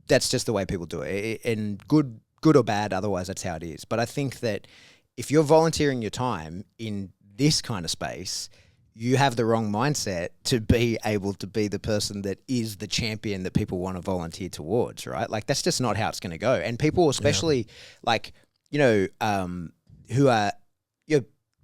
just the way people do it. And good or bad, otherwise that's how it is. But I think that if you're volunteering your time in this kind of space, you have the wrong mindset to be able to be the person that is the champion that people want to volunteer towards, right? Like, that's just not how it's going to go. And people, especially like, who are,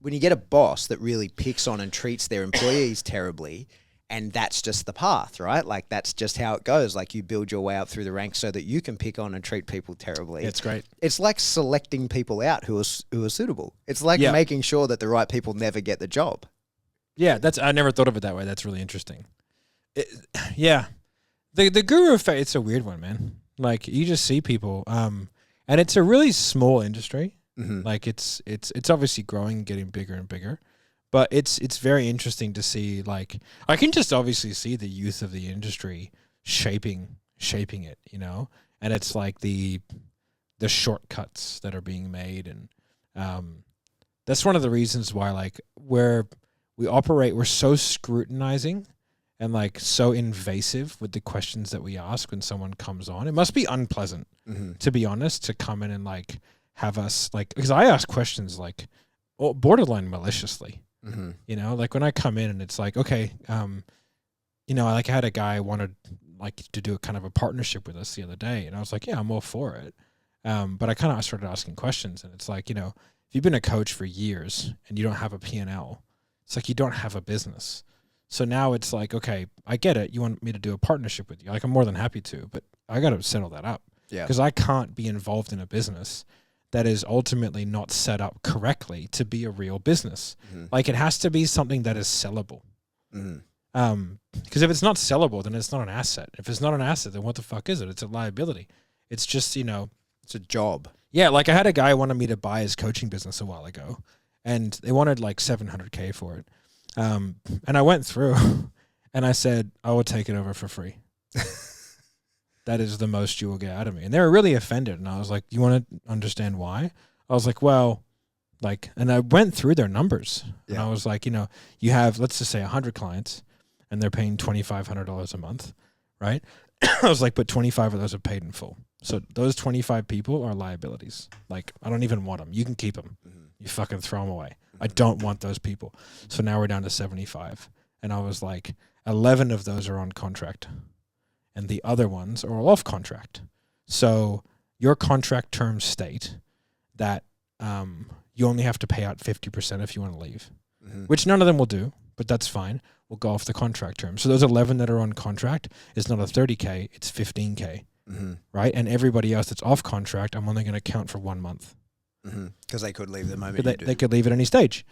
when you get a boss that really picks on and treats their employees terribly, and that's just the path, right? Like, that's just how it goes. Like, you build your way up through the ranks so that you can pick on and treat people terribly. It's great. It's like selecting people out who are suitable. It's like making sure that the right people never get the job. Yeah, I never thought of it that way. That's really interesting. The guru effect, it's a weird one, man. Like, you just see people, and it's a really small industry. Mm-hmm. Like, it's obviously growing, getting bigger and bigger, but it's very interesting to see. Like, I can just obviously see the youth of the industry shaping it, and it's like the shortcuts that are being made, and that's one of the reasons why, like, we're so scrutinizing and like so invasive with the questions that we ask when someone comes on. It must be unpleasant, to be honest, to come in and like have us like, because I ask questions like borderline maliciously, like when I come in and it's like, okay, like I had a guy wanted like to do a kind of a partnership with us the other day, and I was like, yeah, I'm all for it. But I kind of started asking questions, and it's like, if you've been a coach for years and you don't have a P&L, it's like you don't have a business. So now it's like, okay, I get it. You want me to do a partnership with you. Like, I'm more than happy to, but I got to settle that up. Yeah. Because I can't be involved in a business that is ultimately not set up correctly to be a real business. Like, it has to be something that is sellable. Because if it's not sellable, then it's not an asset. If it's not an asset, then what the fuck is it? It's a liability. It's just, it's a job. Yeah. Like, I had a guy who wanted me to buy his coaching business a while ago, and they wanted like $700K for it. And I went through and I said, I will take it over for free. That is the most you will get out of me. And they were really offended. And I was like, you want to understand why? I was like, well, like, and I went through their numbers. And I was like, you have, let's just say 100 clients and they're paying $2,500 a month, right? I was like, but 25 of those are paid in full. So those 25 people are liabilities. Like, I don't even want them. You can keep them. You fucking throw them away. I don't want those people. So now we're down to 75. And I was like, 11 of those are on contract. And the other ones are all off contract. So your contract terms state that you only have to pay out 50% if you want to leave, which none of them will do, but that's fine. We'll go off the contract terms. So those 11 that are on contract is not a 30K, it's 15K, right? And everybody else that's off contract, I'm only going to count for 1 month. Because they could leave the moment they could leave at any stage.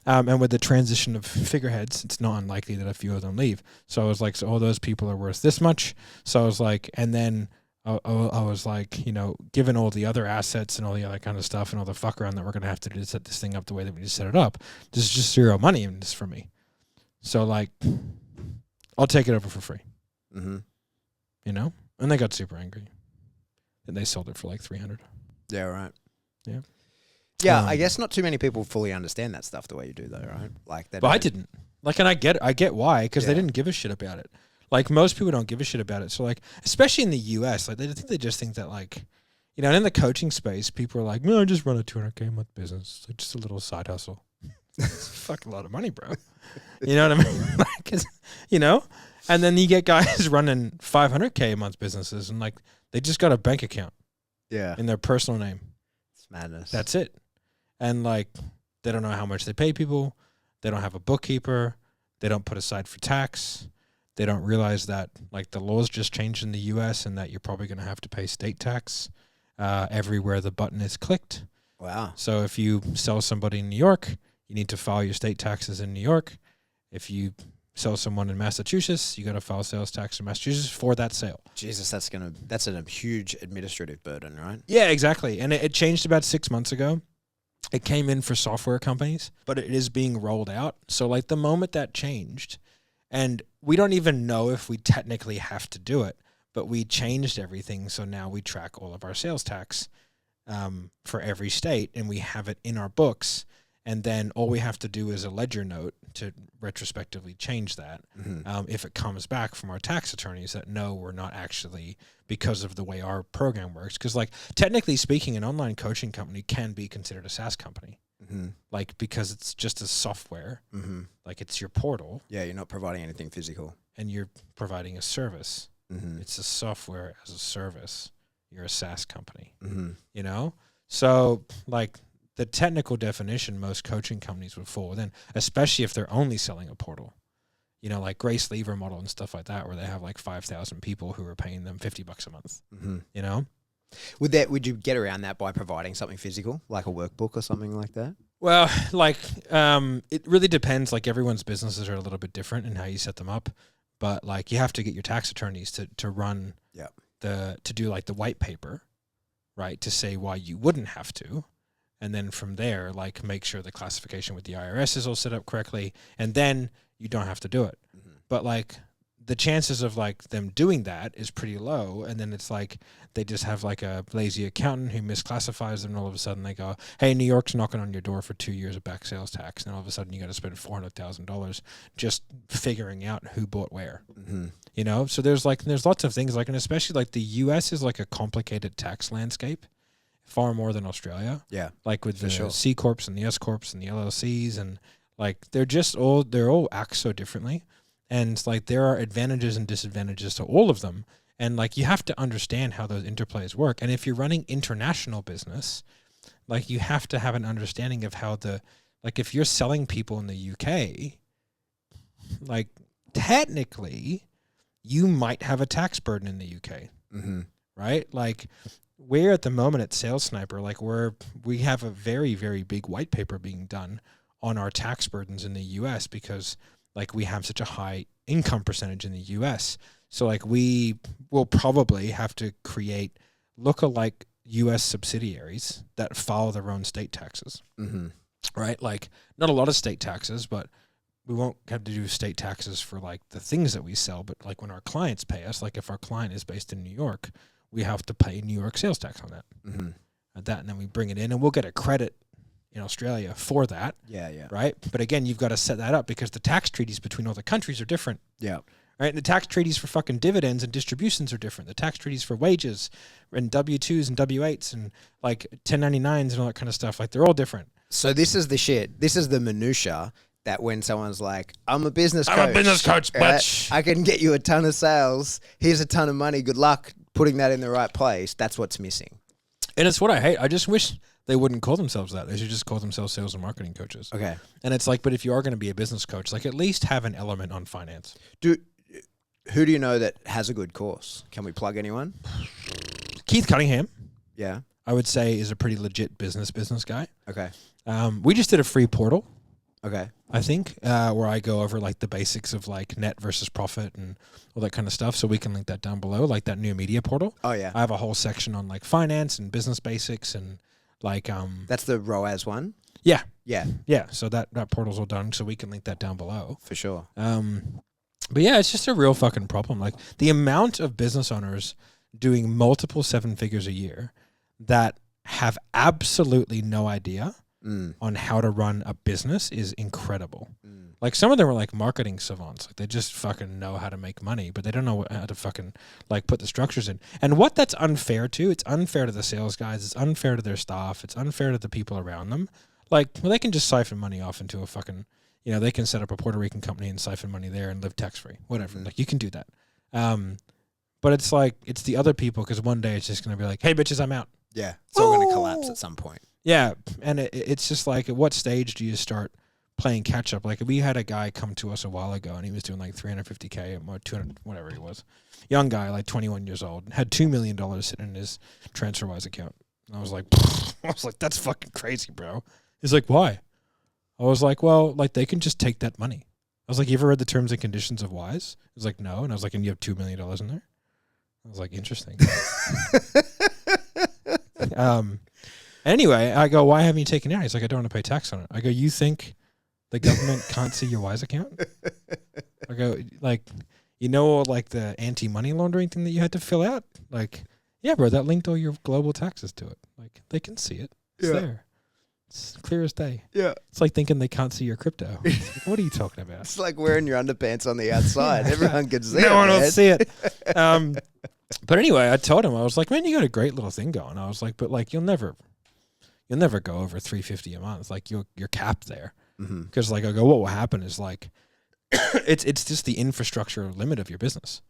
And with the transition of figureheads, it's not unlikely that a few of them leave. So I was like, so all those people are worth this much. So I was like, and then I was like, given all the other assets and all the other kind of stuff and all the fuck around that we're going to have to do to set this thing up the way that we just set it up, there's just zero money in this for me. So like, I'll take it over for free. And they got super angry. And they sold it for like 300. Yeah, right. Yeah. Yeah, I guess not too many people fully understand that stuff the way you do, though, right? Like that. But I didn't. Like, and I get why, because they didn't give a shit about it. Like, most people don't give a shit about it. So, like, especially in the US, like, they just think that, like, and in the coaching space, people are like, no, I just run a $200K a month business. It's just a little side hustle. It's a fucking lot of money, bro. You know what I mean? Like, and then you get guys running $500K a month businesses, and, like, they just got a bank account. Yeah. In their personal name. It's madness. That's it. And, like, they don't know how much they pay people. They don't have a bookkeeper. They don't put aside for tax. They don't realize that, like, the laws just changed in the U.S. and that you're probably going to have to pay state tax everywhere the button is clicked. Wow. So if you sell somebody in New York, you need to file your state taxes in New York. If you sell someone in Massachusetts, you got to file sales tax in Massachusetts for that sale. Jesus, that's a huge administrative burden, right? Yeah, exactly. And it changed about 6 months ago. It came in for software companies, but it is being rolled out. So, like, the moment that changed, and we don't even know if we technically have to do it, but we changed everything. So now we track all of our sales tax for every state, and we have it in our books. And then all we have to do is a ledger note to retrospectively change that if it comes back from our tax attorneys that no, we're not actually, because of the way our program works. Because, like, technically speaking, an online coaching company can be considered a SaaS company. like because it's just a software, like it's your portal. Yeah, you're not providing anything physical. And you're providing a service. Mm-hmm. It's a software as a service. You're a SaaS company, you know? So like the technical definition most coaching companies would fall within, especially if they're only selling a portal. You know, like Grace Lever model and stuff like that, where they have like 5,000 people who are paying them $50 a month, you know? Would you get around that by providing something physical, like a workbook or something like that? Well, like it really depends. Like everyone's businesses are a little bit different in how you set them up. But like you have to get your tax attorneys to run to do like the white paper, right? To say why you wouldn't have to. And then from there, like make sure the classification with the IRS is all set up correctly. And then you don't have to do it. But like the chances of like them doing that is pretty low. And then it's like they just have like a lazy accountant who misclassifies them, and all of a sudden they go, hey, New York's knocking on your door for 2 years of back sales tax. And all of a sudden you got to spend $400,000 just figuring out who bought where. You know, so there's lots of things like, and especially like the US is like a complicated tax landscape, far more than Australia. Yeah. Like with the C Corps and the S Corps and the LLCs, and like they're all act so differently. And like there are advantages and disadvantages to all of them. And like you have to understand how those interplays work. And if you're running international business, like you have to have an understanding of how like if you're selling people in the UK, like technically you might have a tax burden in the UK, right? Like we're at the moment at Sales Sniper, like we have a very, very big white paper being done on our tax burdens in the US because like we have such a high income percentage in the US. So like we will probably have to create lookalike US subsidiaries that follow their own state taxes, right? Like not a lot of state taxes, but we won't have to do state taxes for like the things that we sell. But like when our clients pay us, like if our client is based in New York, we have to pay New York sales tax on that. And then we bring it in and we'll get a credit in Australia for that. Yeah. Right. But again, you've got to set that up because the tax treaties between all the countries are different. Yeah. Right. And the tax treaties for fucking dividends and distributions are different. The tax treaties for wages and W-2s and W-8s and like 1099s and all that kind of stuff, like they're all different. So this is the shit. This is the minutia that when someone's like, I'm a business coach. I'm a business coach, bitch. I can get you a ton of sales. Here's a ton of money. Good luck putting that in the right place. That's what's missing. And it's what I hate. I just wish they wouldn't call themselves that. They should just call themselves sales and marketing coaches. Okay. And it's like, but if you are going to be a business coach, like at least have an element on finance. Who do you know that has a good course? Can we plug anyone? Keith Cunningham, Yeah. I would say, is a pretty legit business guy. Okay. We just did a free portal, Okay. I think, where I go over like the basics of like net versus profit and all that kind of stuff. So we can link that down below, like that new media portal. Oh yeah. I have a whole section on like finance and business basics and like That's the ROAS one? yeah. Yeah. Yeah. So that portal's all done. So we can link that down below. For sure. But yeah, it's just a real fucking problem. Like the amount of business owners doing multiple 7 figures a year that have absolutely no idea on how to run a business is incredible. Like some of them are like marketing savants. Like they just fucking know how to make money, but they don't know how to fucking like put the structures in. And what that's unfair to, it's unfair to the sales guys. It's unfair to their staff. It's unfair to the people around them. Like, well, they can just siphon money off into a fucking, you know, they can set up a Puerto Rican company and siphon money there and live tax-free, whatever. Like you can do that. But it's like, it's the other people because one day it's just going to be like, hey, bitches, I'm out. Yeah. It's all going to collapse at some point. Yeah. And it's just like, at what stage do you start playing catch up? Like we had a guy come to us a while ago and he was doing like $350K or 200, whatever he was. Young guy, like 21 years old, had $2 million sitting in his TransferWise account. And I was like, that's fucking crazy, bro. He's like, why? I was like, well, like they can just take that money. I was like, you ever read the terms and conditions of Wise? He was like, no. And I was like, and you have $2 million in there? I was like, interesting. Anyway, I go, why haven't you taken it out? He's like, I don't want to pay tax on it. I go, you think the government can't see your Wise account? I go, like, you know, like the anti-money laundering thing that you had to fill out? Like, yeah, bro, that linked all your global taxes to it. Like, they can see it. It's there. It's clear as day. Yeah. It's like thinking they can't see your crypto. Like, what are you talking about? It's like wearing your underpants on the outside. Everyone can see it. No one will see it. But anyway, I told him, I was like, man, you got a great little thing going. I was like, but like, you'll never you'll never go over 350 a month. Like you're capped there. Mm-hmm. Because like I go, what will happen is like, it's just the infrastructure limit of your business.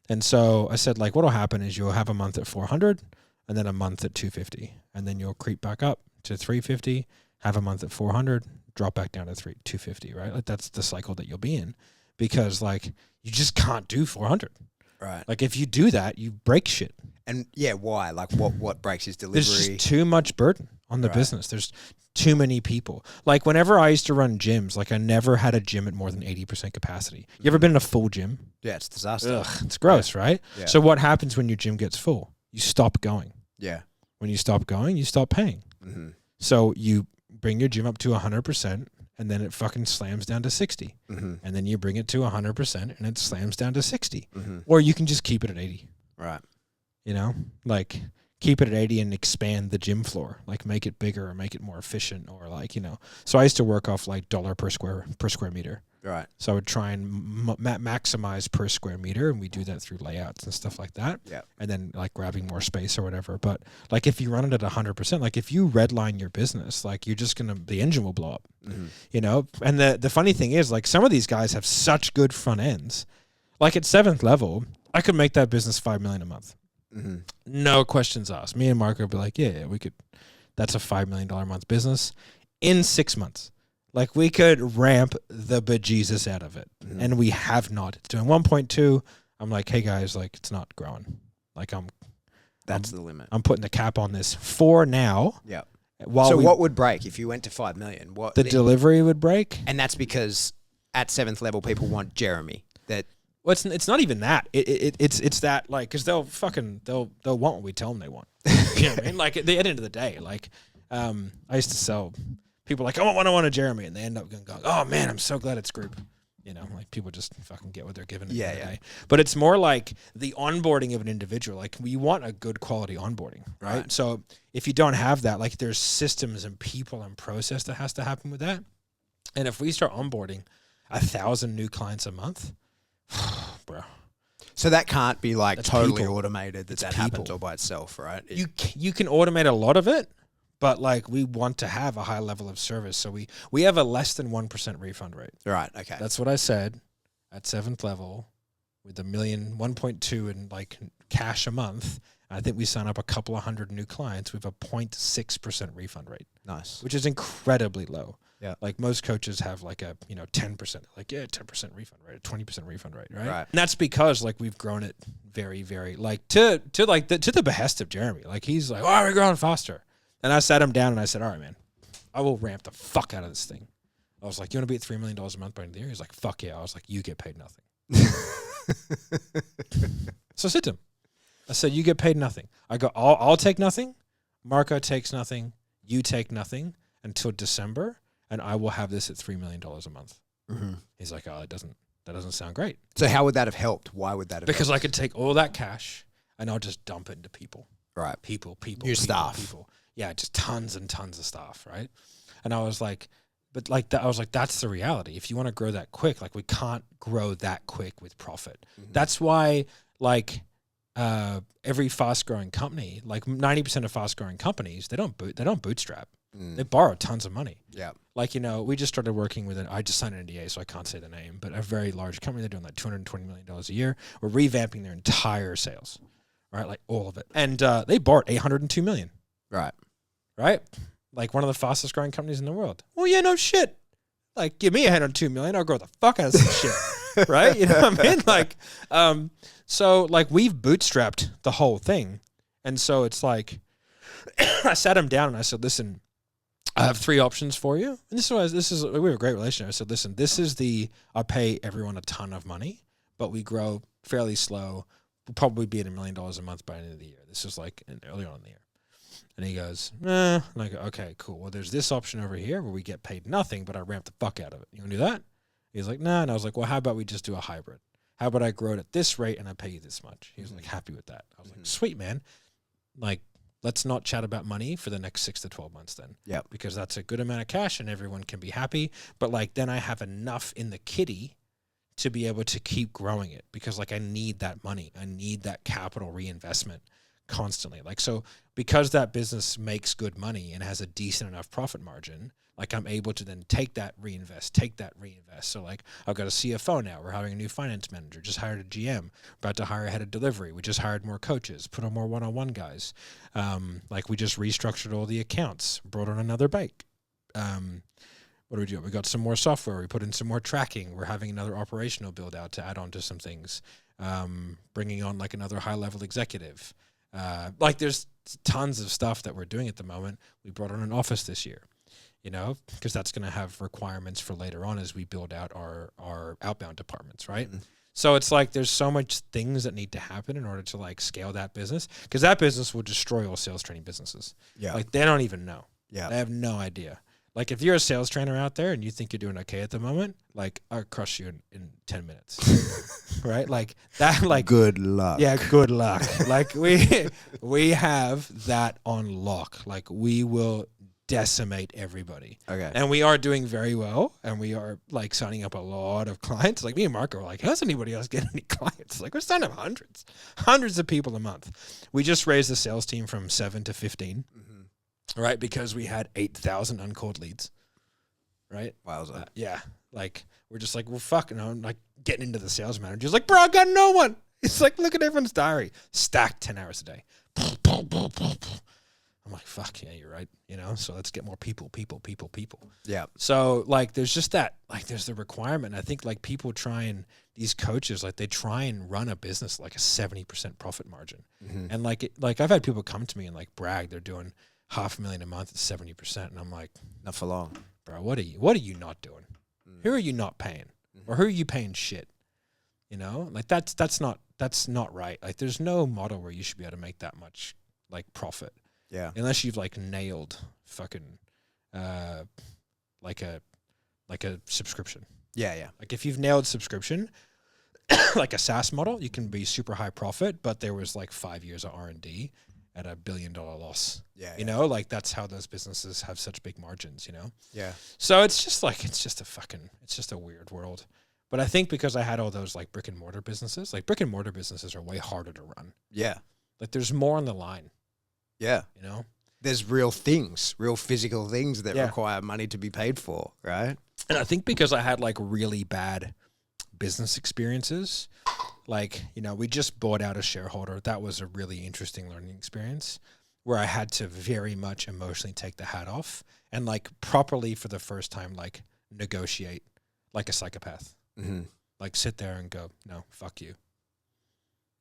And so I said, like, what'll happen is you'll have a month at 400 and then a month at 250. And then you'll creep back up to 350, have a month at 400, drop back down to 250, right? Like that's the cycle that you'll be in, because like you just can't do 400. Right. Like if you do that, you break shit. And yeah, why? Like what breaks his delivery? There's just too much burden on the business. There's too many people. Like whenever I used to run gyms, like I never had a gym at more than 80% capacity. You ever been in a full gym? Yeah, it's a disaster. Ugh, it's gross, right? Yeah. So what happens when your gym gets full? You stop going. Yeah. When you stop going, you stop paying. Mm-hmm. So you bring your gym up to 100%, and then it fucking slams down to 60. Mm-hmm. And then you bring it to 100%, and it slams down to 60. Mm-hmm. Or you can just keep it at 80. Right. You know, like keep it at 80 and expand the gym floor, like make it bigger or make it more efficient, or like, you know. So I used to work off like $1 per square meter. Right. So I would try and maximize per square meter, and we do that through layouts and stuff like that. Yeah. And then like grabbing more space or whatever. But like if you run it at 100%, like if you redline your business, like you're just the engine will blow up. Mm-hmm. You know. And the funny thing is, like some of these guys have such good front ends. Like at 7th level, I could make that business $5 million a month. Mm-hmm. No questions asked. Me and Mark would be like, yeah, we could. That's a $5 million a month business in 6 months. Like we could ramp the bejesus out of it, and we have not. It's doing 1.2. I'm like, hey guys, like it's not growing. Like that's the limit. I'm putting the cap on this for now. Yeah. While So what would break if you went to 5 million? What the delivery would break, and that's because at 7th level people want Jeremy. That well, it's not even that. It's that like because they'll want what we tell them they want. You know what I mean? Like at the end of the day, like I used to sell. People are like, I want a Jeremy, and they end up going, oh man, I'm so glad it's group. You know, like people just fucking get what they're given. Yeah, the day. But it's more like the onboarding of an individual. Like we want a good quality onboarding, right? So if you don't have that, like there's systems and people and process that has to happen with that. And if we start onboarding 1,000 new clients a month, bro. So that can't be like That's totally people. automated. That happens all by itself, right? You can automate a lot of it. But like we want to have a high level of service, so we have a less than 1% refund rate. Right. Okay. That's what I said at 7th level, with 1.2 in like cash a month. I think we sign up a couple of hundred new clients with a 0.6% refund rate. Nice. Which is incredibly low. Yeah. Like most coaches have like a 10%, like 10% refund rate, a 20% refund rate, right? Right. And that's because like we've grown it very, very like to the behest of Jeremy. Like he's like, oh, we're growing faster. And I sat him down and I said, all right, man, I will ramp the fuck out of this thing. I was like, you want to be at $3 million a month by the end of the year? He's like, fuck yeah. I was like, you get paid nothing. So I said to him, I said, you get paid nothing. I go, I'll take nothing. Marco takes nothing. You take nothing until December, and I will have this at $3 million a month. Mm-hmm. He's like, oh, that doesn't sound great. So how would that have helped? Why would that have Because helped? I could take all that cash and I'll just dump it into people. Right. People. New staff. People. Yeah, just tons and tons of stuff, right? And I was like, but like that, I was like, that's the reality. If you want to grow that quick, like we can't grow that quick with profit. Mm-hmm. That's why, like, every fast-growing company, like 90% of fast-growing companies, they don't bootstrap. They borrow tons of money. Yeah. Like, you know, we just started working with I just signed an NDA, so I can't say the name, but a very large company. They're doing like $220 million a year. We're revamping their entire sales, right? Like all of it. And they borrowed $802 million. Right. Right? Like one of the fastest growing companies in the world. Well, yeah, no shit. Like, give me $102 million, I'll grow the fuck out of some shit. Right? You know what I mean? Like, so like we've bootstrapped the whole thing. And so it's like, I sat him down and I said, listen, I have 3 options for you. And we have a great relationship. I said, listen, this is I pay everyone a ton of money, but we grow fairly slow. We'll probably be at $1 million a month by the end of the year. This is like earlier on in the year. And he goes, and I go, okay, cool. Well, there's this option over here where we get paid nothing, but I ramp the fuck out of it. You want to do that? He's like, nah. And I was like, well, how about we just do a hybrid? How about I grow it at this rate and I pay you this much? He was like, happy with that. I was like, sweet, man. Like, let's not chat about money for the next 6 to 12 months then. Yeah. Because that's a good amount of cash and everyone can be happy. But like, then I have enough in the kitty to be able to keep growing it because like I need that money. I need that capital reinvestment constantly. Like, so because that business makes good money and has a decent enough profit margin, like I'm able to then take that, reinvest. So like I've got a CFO now. We're hiring a new finance manager, just hired a GM, about to hire a head of delivery. We just hired more coaches, put on more one-on-one guys. Like we just restructured all the accounts, brought on another bike. What do we do? We got some more software. We put in some more tracking. We're having another operational build out to add on to some things. Bringing on like another high-level executive. Like there's tons of stuff that we're doing at the moment. We brought on an office this year. You know, because that's going to have requirements for later on as we build out our outbound departments, right? Mm-hmm. So it's like there's so much things that need to happen in order to like scale that business, because that business will destroy all sales training businesses. Yeah, like they don't even know. Yeah, they have no idea. Like if you're a sales trainer out there and you think you're doing okay at the moment, like I'll crush you in 10 minutes, right? Like that. Like good luck. Yeah, good luck. Like we have that on lock. Like we will decimate everybody. Okay. And we are doing very well, and we are like signing up a lot of clients. Like me and Marco are like, how's anybody else getting any clients? Like we're signing up hundreds of people a month. We just raised the sales team from 7 to 15, right? Because we had 8,000 uncalled leads, right? Wowza. Yeah. Like we're just like, well, fuck, and I'm like getting into the sales manager. He's like, bro, I got no one. It's like, look at everyone's diary. Stacked 10 hours a day. I'm like, fuck, yeah, you're right. You know, so let's get more people. Yeah. So like, there's just that, like, there's the requirement. I think like people these coaches, like they try and run a business like a 70% profit margin. And like I've had people come to me and like brag they're doing $500,000 a month at 70%. And I'm like, not for long, bro. What are you not doing? Who are you not paying? Or who are you paying shit? You know, like that's not right. Like there's no model where you should be able to make that much like profit. Yeah. Unless you've like nailed fucking like a subscription. Yeah, yeah. Like if you've nailed subscription, like a SaaS model, you can be super high profit, but there was like 5 years of R&D at $1 billion loss. Yeah. You know, like that's how those businesses have such big margins, you know? Yeah. So it's just a weird world. But I think because I had all those like brick and mortar businesses are way harder to run. Yeah. Like there's more on the line. Yeah. You know? There's real physical things that require money to be paid for, right? And I think because I had like really bad business experiences, like, you know, we just bought out a shareholder. That was a really interesting learning experience where I had to very much emotionally take the hat off and like properly for the first time, like negotiate like a psychopath. Like sit there and go, no, fuck you.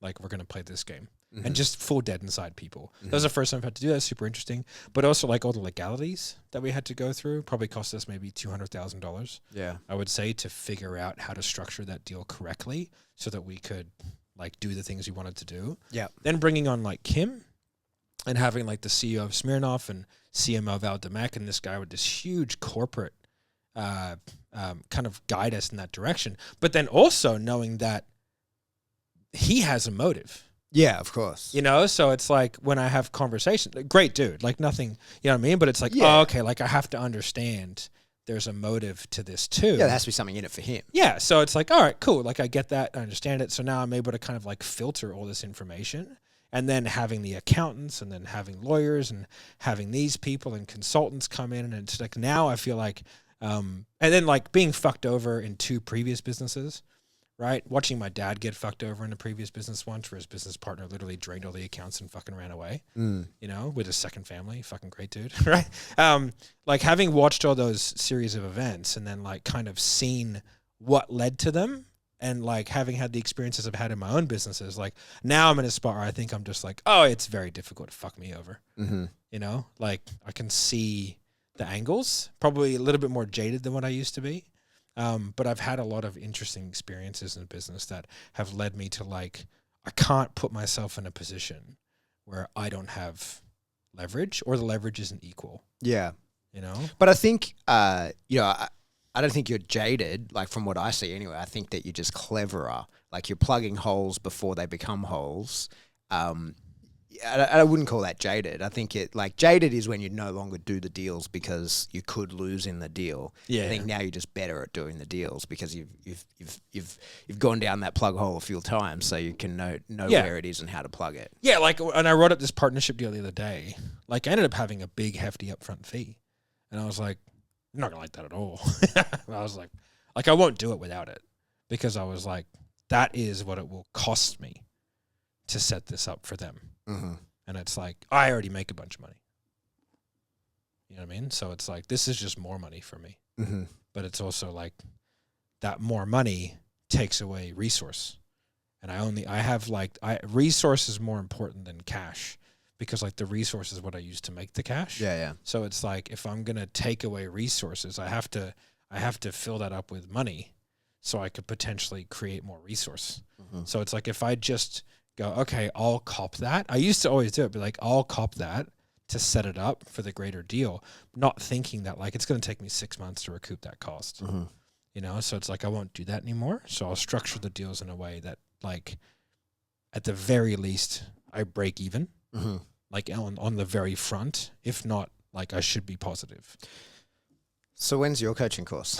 Like we're going to play this game. And just full dead inside people. That was the first time I've had to do that. Super interesting. But also like all the legalities that we had to go through probably cost us maybe $200,000. Yeah. I would say to figure out how to structure that deal correctly so that we could like do the things we wanted to do. Yeah. Then bringing on like Kim and having like the CEO of Smirnoff and CMO of Aldemek and this guy with this huge corporate kind of guide us in that direction. But then also knowing that he has a motive. Yeah, of course. You know, so it's like when I have conversations, great dude, like nothing, you know what I mean? But it's like, oh, okay, like I have to understand there's a motive to this too. Yeah, there has to be something in it for him. Yeah, so it's like, all right, cool. Like I get that, I understand it. So now I'm able to kind of like filter all this information and then having the accountants and then having lawyers and having these people and consultants come in. And it's like now I feel like, and then like being fucked over in 2 previous businesses. Right? Watching my dad get fucked over in a previous business once where his business partner literally drained all the accounts and fucking ran away, you know, with his second family. Fucking great dude, right? Like having watched all those series of events and then like kind of seen what led to them and like having had the experiences I've had in my own businesses, like now I'm in a spot where I think I'm just like, oh, it's very difficult to fuck me over. You know, like I can see the angles, probably a little bit more jaded than what I used to be. But I've had a lot of interesting experiences in business that have led me to like, I can't put myself in a position where I don't have leverage or the leverage isn't equal. Yeah. You know? But I think, you know, I don't think you're jaded, like from what I see anyway. I think that you're just cleverer. Like you're plugging holes before they become holes. I wouldn't call that jaded. I think jaded is when you no longer do the deals because you could lose in the deal. Yeah. I think now you're just better at doing the deals because you've gone down that plug hole a few times, so you can know where it is and how to plug it. Yeah, and I wrote up this partnership deal the other day. I ended up having a big, hefty upfront fee, and I was like, I'm not gonna like that at all. I was like, I won't do it without it, because I was like, that is what it will cost me to set this up for them. Mm-hmm. And it's like, I already make a bunch of money. You know what I mean? So it's like, this is just more money for me. Mm-hmm. But it's also like that more money takes away resource. And resource is more important than cash, because the resource is what I use to make the cash. Yeah. So it's like, if I'm going to take away resources, I have to fill that up with money so I could potentially create more resource. Mm-hmm. So it's like, if I just go, okay, I'll cop that. I used to always do it, but I'll cop that to set it up for the greater deal, not thinking that it's going to take me 6 months to recoup that cost. Mm-hmm. You know, so it's I won't do that anymore. So I'll structure the deals in a way that at the very least I break even, Mm-hmm. On the very front. If not, I should be positive. So when's your coaching course?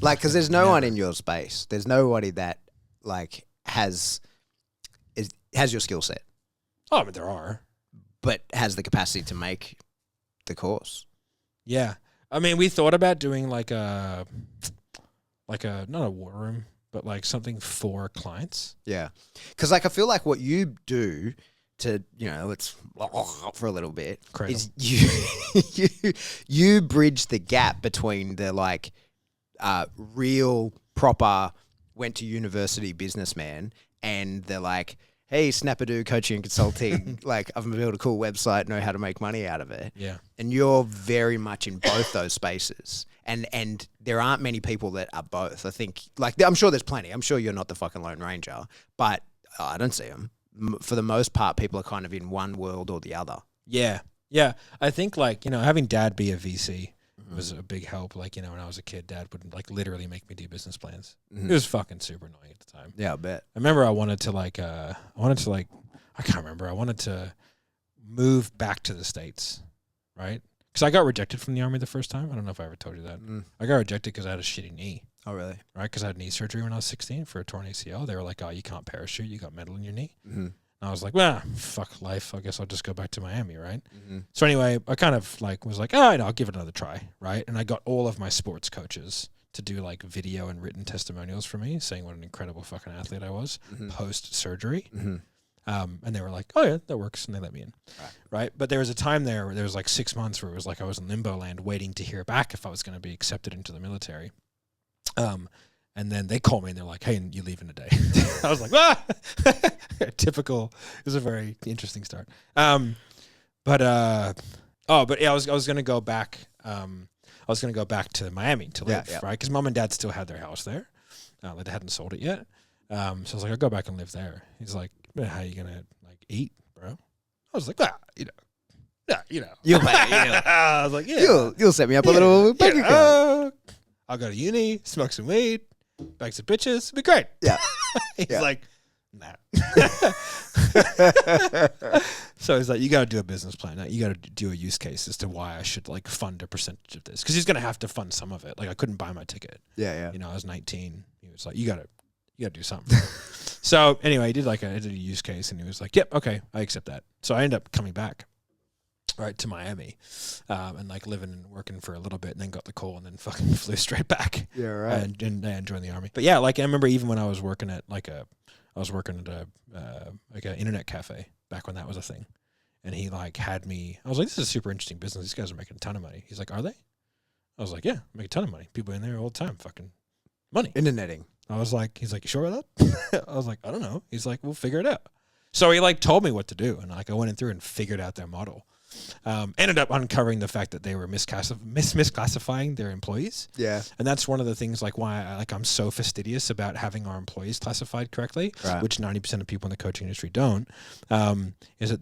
Because there's no one in your space. There's nobody that has your skill set. Oh, I mean, there are. But has the capacity to make the course. Yeah. I mean, we thought about doing not a war room, but something for clients. Yeah. Because I feel like what you do to, it's for a little bit, Cradle. is you bridge the gap between the real proper went to university businessman and the hey, Snappadoo coaching and consulting, I've built a cool website, know how to make money out of it. Yeah. And you're very much in both those spaces. And there aren't many people that are both. I think, I'm sure there's plenty. I'm sure you're not the fucking Lone Ranger, but I don't see them. For the most part, people are kind of in one world or the other. Yeah. Yeah. I think having dad be a VC was a big help. When I was a kid, dad would literally make me do business plans. Mm-hmm. It was fucking super annoying at the time. Yeah, I bet. I remember I wanted to I can't remember. I wanted to move back to the States, right? Because I got rejected from the Army the first time. I don't know if I ever told you that. I got rejected because I had a shitty knee. Oh, really? Right? Because I had knee surgery when I was 16 for a torn ACL. They were like, oh, you can't parachute. You got metal in your knee. Mm-hmm. And I was like, well, fuck life. I guess I'll just go back to Miami, right? Mm-hmm. So anyway, I kind of was like, oh, I'll give it another try, right? And I got all of my sports coaches to do video and written testimonials for me, saying what an incredible fucking athlete I was post-surgery. Mm-hmm. And they were like, oh, yeah, that works. And they let me in, right? But there was a time there where there was 6 months where it was I was in limbo land waiting to hear back if I was going to be accepted into the military. And then they call me and they're like, hey, you leave in a day. I was like, typical. It was a very interesting start. But yeah, I was going to go back. I was going to go back to Miami to live, right? Because mom and dad still had their house there. They hadn't sold it yet. So I was like, I'll go back and live there. He's like, how are you going to eat, bro? I was like, You'll pay. I was like, yeah. You'll set me up a little bank account. I'll go to uni, smoke some weed, bag some bitches. It'll be great. Yeah. He's like, nah. So he's like, you got to do a business plan. You got to do a use case as to why I should fund a percentage of this. Because he's going to have to fund some of it. I couldn't buy my ticket. Yeah. I was 19. He was like, you got to do something. So anyway, he did I did a use case and he was like, yep, okay, I accept that. So I ended up coming back. Right to Miami, and living and working for a little bit, and then got the call, and then fucking flew straight back. Yeah, right. And joined the Army. But yeah, I remember even when I was working at an internet cafe back when that was a thing, and he had me. I was like, this is a super interesting business. These guys are making a ton of money. He's like, are they? I was like, yeah, make a ton of money. People in there all the time, fucking money. Interneting. I was like, he's like, you sure about that? I was like, I don't know. He's like, we'll figure it out. So he told me what to do, and I went in through and figured out their model. Ended up uncovering the fact that they were misclassifying their employees. Yeah. And that's one of the things why I'm so fastidious about having our employees classified correctly, which 90% of people in the coaching industry don't, is that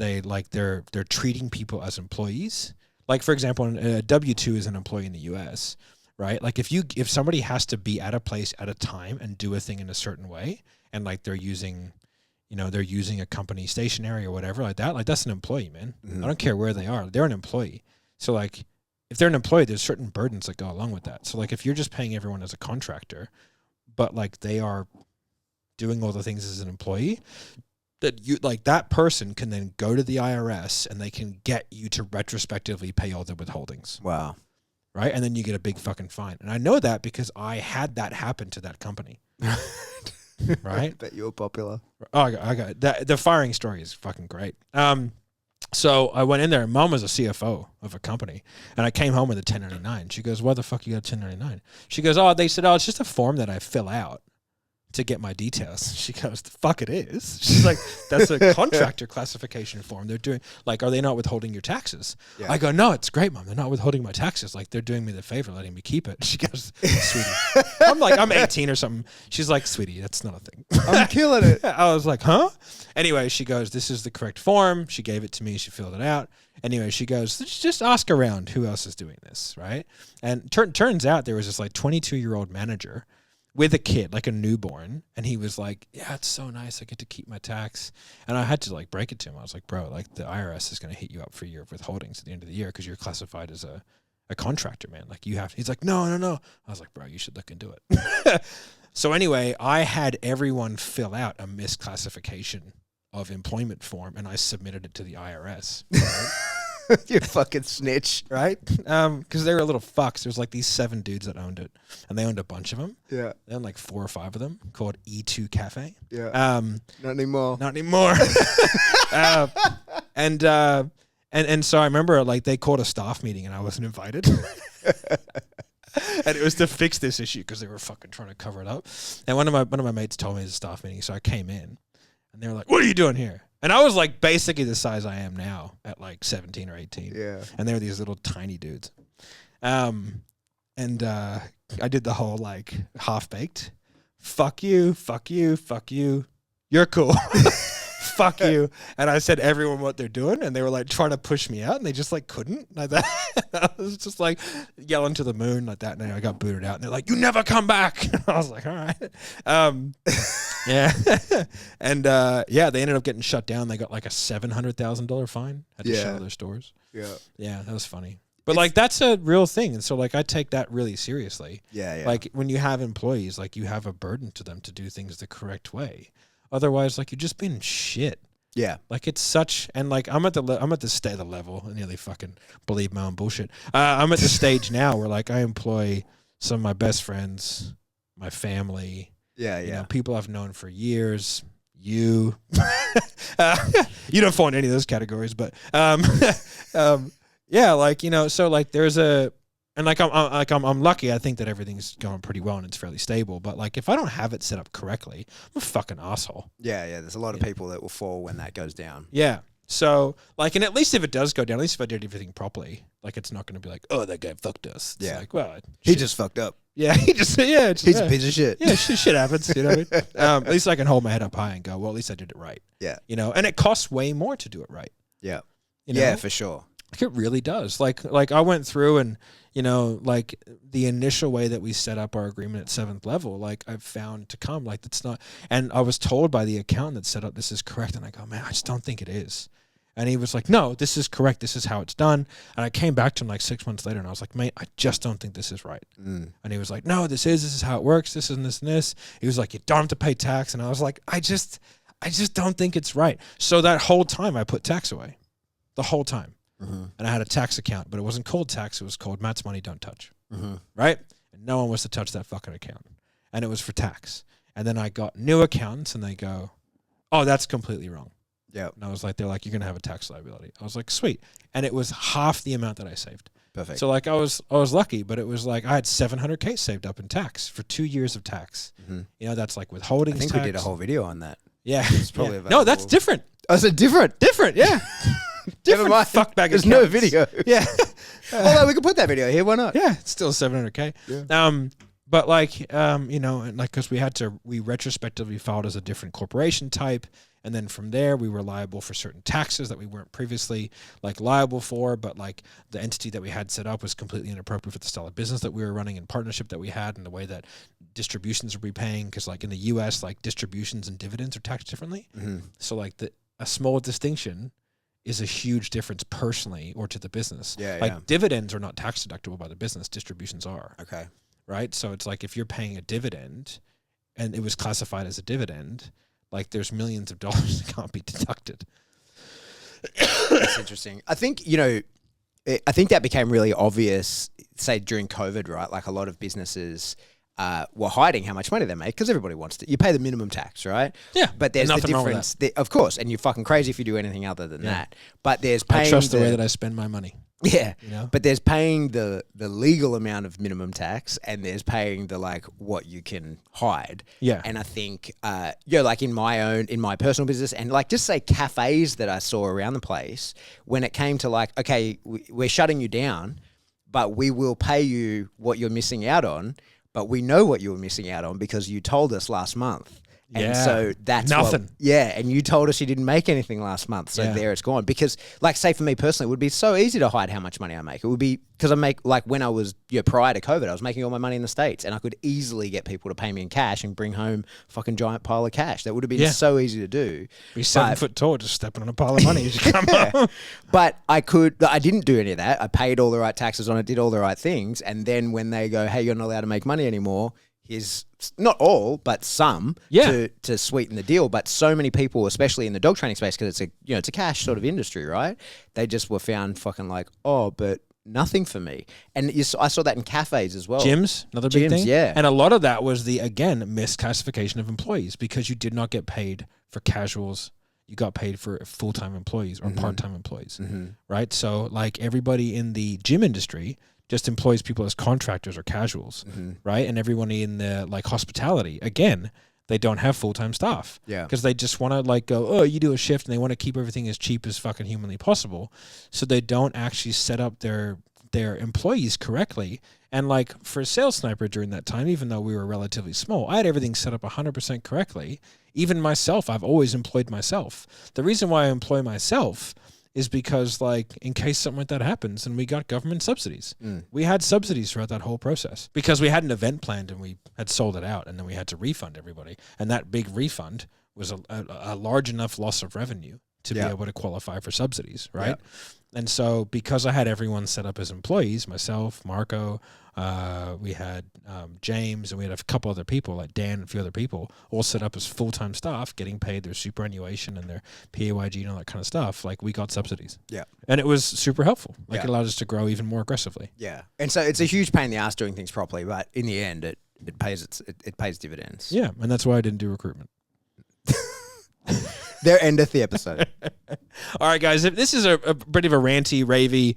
they're treating people as employees. For example, a W-2 is an employee in the US, right? If somebody has to be at a place at a time and do a thing in a certain way, and they're using you know, they're using a company stationery or whatever like that, like that's an employee, man. I don't care where they are. They're an employee. So like if they're an employee, there's certain burdens that go along with that. So like if you're just paying everyone as a contractor, but like they are doing all the things as an employee, that you like that person can then go to the IRS and they can get you to retrospectively pay all the withholdings. Wow. Right? And then you get a big fucking fine. And I know that because I had that happen to that company. Right? Bet you were popular. Oh, I got that. The firing story is fucking great. So I went in there, and Mom was a CFO of a company, and I came home with a 1099. She goes, "Why the fuck you got a 1099?" She goes, "Oh, they said, it's just a form that I fill out to get my details." She goes, "The fuck it is." She's like, "That's a contractor classification form. They're doing, like, are they not withholding your taxes?" Yeah. I go, "No, it's great, Mom. They're not withholding my taxes. Like, they're doing me the favor, letting me keep it." She goes, "Sweetie." I'm like, I'm 18 or something. She's like, "Sweetie, that's not a thing." I'm killing it. I was like, "Huh?" Anyway, she goes, "This is the correct form." She gave it to me. She filled it out. Anyway, she goes, "Just ask around who else is doing this," right? And turns out there was this like 22-year-old manager with a kid, like a newborn, and he was like, "Yeah, it's so nice. I get to keep my tax." And I had to like break it to him. I was like, "Bro, like the IRS is going to hit you up for your withholdings at the end of the year because you're classified as a contractor, man. Like you have." He's like, "No." I was like, "Bro, you should look into it." So anyway, I had everyone fill out a misclassification of employment form, and I submitted it to the IRS. Right? You fucking snitch. Right? Because they were little fucks. There's like these 7 dudes that owned it, and they owned a bunch of them. Yeah. They owned like 4 or 5 of them, called E2 Cafe. Yeah. Not anymore. Not anymore. And so I remember like they called a staff meeting, and I wasn't invited. And it was to fix this issue because they were fucking trying to cover it up. And one of my mates told me it was a staff meeting, so I came in, and they were like, "What are you doing here?" And I was like basically the size I am now at like 17 or 18. Yeah. And they were these little tiny dudes. I did the whole like half-baked, fuck you, you're cool. Fuck you. And I said everyone what they're doing, and they were like trying to push me out, and they just like couldn't like that. I was just like yelling to the moon like that, and I got booted out, and they're like, "You never come back." I was like, "All right." Yeah. And they ended up getting shut down. They got like a $700,000 fine. Had to shut their stores. Yeah. Yeah, that was funny. But like that's a real thing, and so like I take that really seriously. Yeah. Like when you have employees, like you have a burden to them to do things the correct way. Otherwise, like you're just being shit. Yeah. Like it's such, and like I'm at the level. I nearly fucking believe my own bullshit. I'm at the stage now where like I employ some of my best friends, my family. Yeah. You know, people I've known for years. You. You don't fall in any of those categories, but yeah, like you know, so like there's a. And like I'm lucky. I think that everything's going pretty well and it's fairly stable. But like if I don't have it set up correctly, I'm a fucking asshole. Yeah. There's a lot of people that will fall when that goes down. Yeah. So like, and at least if it does go down, at least if I did everything properly, like it's not going to be like, "Oh, that guy fucked us." It's like, well, he just fucked up. Yeah, he's a piece of shit. Yeah, shit happens. You know what I mean? At least I can hold my head up high and go, well, at least I did it right. Yeah. You know, and it costs way more to do it right. Yeah. You know? Yeah, for sure. Like it really does. Like I went through and, you know, like the initial way that we set up our agreement at 7th level, like I've found to come, like that's not, and I was told by the accountant that set up, this is correct. And I go, man, I just don't think it is. And he was like, no, this is correct. This is how it's done. And I came back to him like 6 months later and I was like, mate, I just don't think this is right. And he was like, no, this is how it works. This and this and this. He was like, you don't have to pay tax. And I was like, I just don't think it's right. So that whole time I put tax away. The whole time. And I had a tax account, but it wasn't called tax. It was called Matt's Money Don't Touch. Right? And no one was to touch that fucking account. And it was for tax. And then I got new accountants and they go, oh, that's completely wrong. Yeah. And I was like, they're like, you're going to have a tax liability. I was like, sweet. And it was half the amount that I saved. Perfect. So like I was lucky, but it was like I had $700K saved up in tax for 2 years of tax. You know, that's like withholding. I think we did a whole video on that. Yeah. It's probably available. No, that's different. Oh, is it different? Different, yeah. Different fuckbag. There's no video. Yeah. Although we could put that video here. Why not? Yeah. It's still $700K. Yeah. But like, you know, and like, cause we retrospectively filed as a different corporation type And then from there, we were liable for certain taxes that we weren't previously like liable for, but like the entity that we had set up was completely inappropriate for the style of business that we were running and partnership that we had and the way that distributions were repaying. Because like in the US, like distributions and dividends are taxed differently. So like a small distinction is a huge difference personally or to the business. Like dividends are not tax deductible by the business, distributions are. Okay. Right? So it's like if you're paying a dividend and it was classified as a dividend, like there's millions of dollars that can't be deducted. That's interesting. I think, I think that became really obvious, say during COVID, right? Like a lot of businesses were hiding how much money they make because everybody wants to. You pay the minimum tax, right? Yeah. But there's the nothing wrong with difference, of course, and you're fucking crazy if you do anything other than that. But there's paying. I trust the way that I spend my money. Yeah. You know? But there's paying the legal amount of minimum tax and there's paying the like what you can hide. Yeah. And I think like in my personal business and like just say cafes that I saw around the place, when it came to like, okay, we're shutting you down, but we will pay you what you're missing out on, but we know what you were missing out on because you told us last month. And so that's nothing. And you told us you didn't make anything last month. So there it's gone. Because like say for me personally, it would be so easy to hide how much money I make. It would be because I make like when I was prior to COVID, I was making all my money in the States and I could easily get people to pay me in cash and bring home a fucking giant pile of cash. That would have been so easy to do. Be 7 foot tall, just stepping on a pile of money as you come home. But I didn't do any of that. I paid all the right taxes on it, did all the right things. And then when they go, hey, you're not allowed to make money anymore, is not all, but some to sweeten the deal. But so many people, especially in the dog training space, because it's a cash sort of industry, right? They just were found fucking like, oh, but nothing for me. And I saw that in cafes as well. Gyms, another big thing. Yeah. And a lot of that was again, misclassification of employees because you did not get paid for casuals. You got paid for full-time employees or part-time employees, right? So like everybody in the gym industry just employs people as contractors or casuals, right? And everyone in the like hospitality, again, they don't have full-time staff. Yeah. Because they just want to like go, oh, you do a shift and they want to keep everything as cheap as fucking humanly possible. So they don't actually set up their employees correctly. And like for Sales Sniper during that time, even though we were relatively small, I had everything set up 100% correctly. Even myself, I've always employed myself. The reason why I employ myself is because like in case something like that happens and we got government subsidies. We had subsidies throughout that whole process because we had an event planned and we had sold it out and then we had to refund everybody. And that big refund was a large enough loss of revenue to be able to qualify for subsidies, right? And so because I had everyone set up as employees, myself, Marco, we had James, and we had a couple other people like Dan and a few other people all set up as full-time staff getting paid their superannuation and their PAYG and all that kind of stuff. Like we got subsidies. Yeah. And it was super helpful. Like it allowed us to grow even more aggressively. Yeah. And so it's a huge pain in the ass doing things properly, but in the end it pays dividends. Yeah. And that's why I didn't do recruitment. There endeth the episode. All right, guys. This is a bit of a ranty, ravey,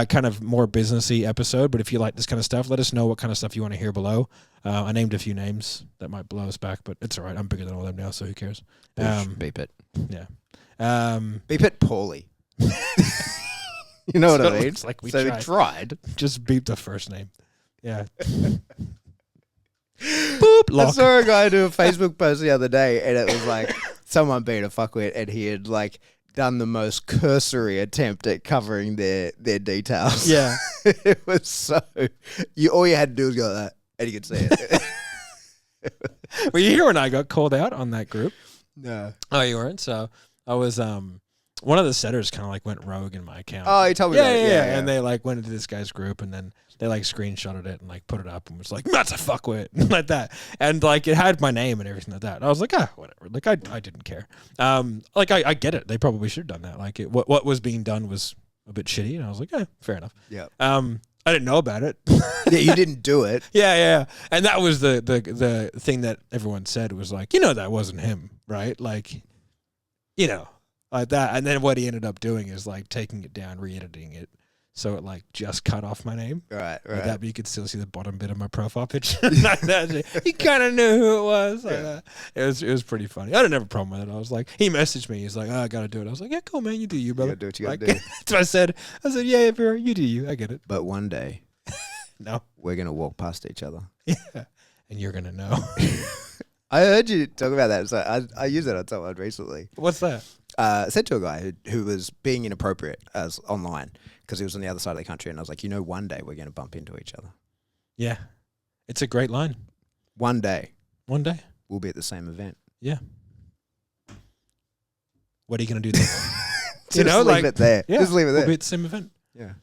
kind of more businessy episode. But if you like this kind of stuff, let us know what kind of stuff you want to hear below. I named a few names that might blow us back, but it's all right. I'm bigger than all them now, so who cares? Beep it. Yeah. Beep it poorly. You know what I mean? It's like we tried. Just beep the first name. Yeah. Boop. Lock. I saw a guy do a Facebook post the other day, and it was like someone being a fuckwit, and he had like done the most cursory attempt at covering their details. Yeah. It was so all you had to do was go like that, and you could see it. Were you here when I got called out on that group? No. Oh, you weren't? So I was one of the setters kind of like went rogue in my account. Oh, he told me that. Yeah. And they like went into this guy's group and then they like screenshotted it and like put it up and was like, that's a fuckwit, like that. And like it had my name and everything like that. And I was like, whatever. Like I didn't care. Like I get it. They probably should have done that. Like what was being done was a bit shitty. And I was like, fair enough. Yeah. I didn't know about it. Yeah, you didn't do it. Yeah. And that was the thing that everyone said was like, that wasn't him, right? Like, like that. And then what he ended up doing is like taking it down, re-editing it. So it like just cut off my name. Right. Like that, but you could still see the bottom bit of my profile picture. He kind of knew who it was. Like it was pretty funny. I didn't have a problem with it. I was like, he messaged me. He's like, I got to do it. I was like, yeah, cool, man. You do you, brother. You gotta do what you gotta do. That's what I said. Yeah, bro, you do you. I get it. But one day, no, we're going to walk past each other. Yeah. And you're going to know. I heard you talk about that. So I used it on someone recently. What's that? I said to a guy who was being inappropriate as online because he was on the other side of the country, and I was like, one day we're going to bump into each other. Yeah. It's a great line. One day One day. we'll be at the same event. Yeah. What are you going to do then? Just leave it there. Yeah, Just leave it there. We'll be at the same event. Yeah.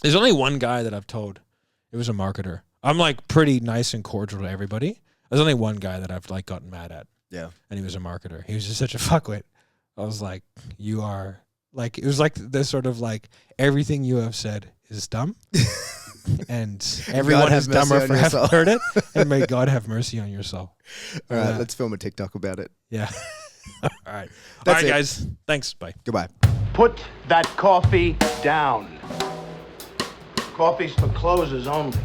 There's only one guy that I've told. It was a marketer. I'm like pretty nice and cordial to everybody. There's only one guy that I've like gotten mad at. Yeah. And he was a marketer. He was just such a fuckwit. I was like, you are like, it was like this sort of like everything you have said is dumb. And everyone is dumber for having heard it. And may God have mercy on your soul. All right, let's film a TikTok about it. Yeah. All right. That's All right, it. guys. Thanks. Bye. Goodbye. Put that coffee down. Coffee's for closers only.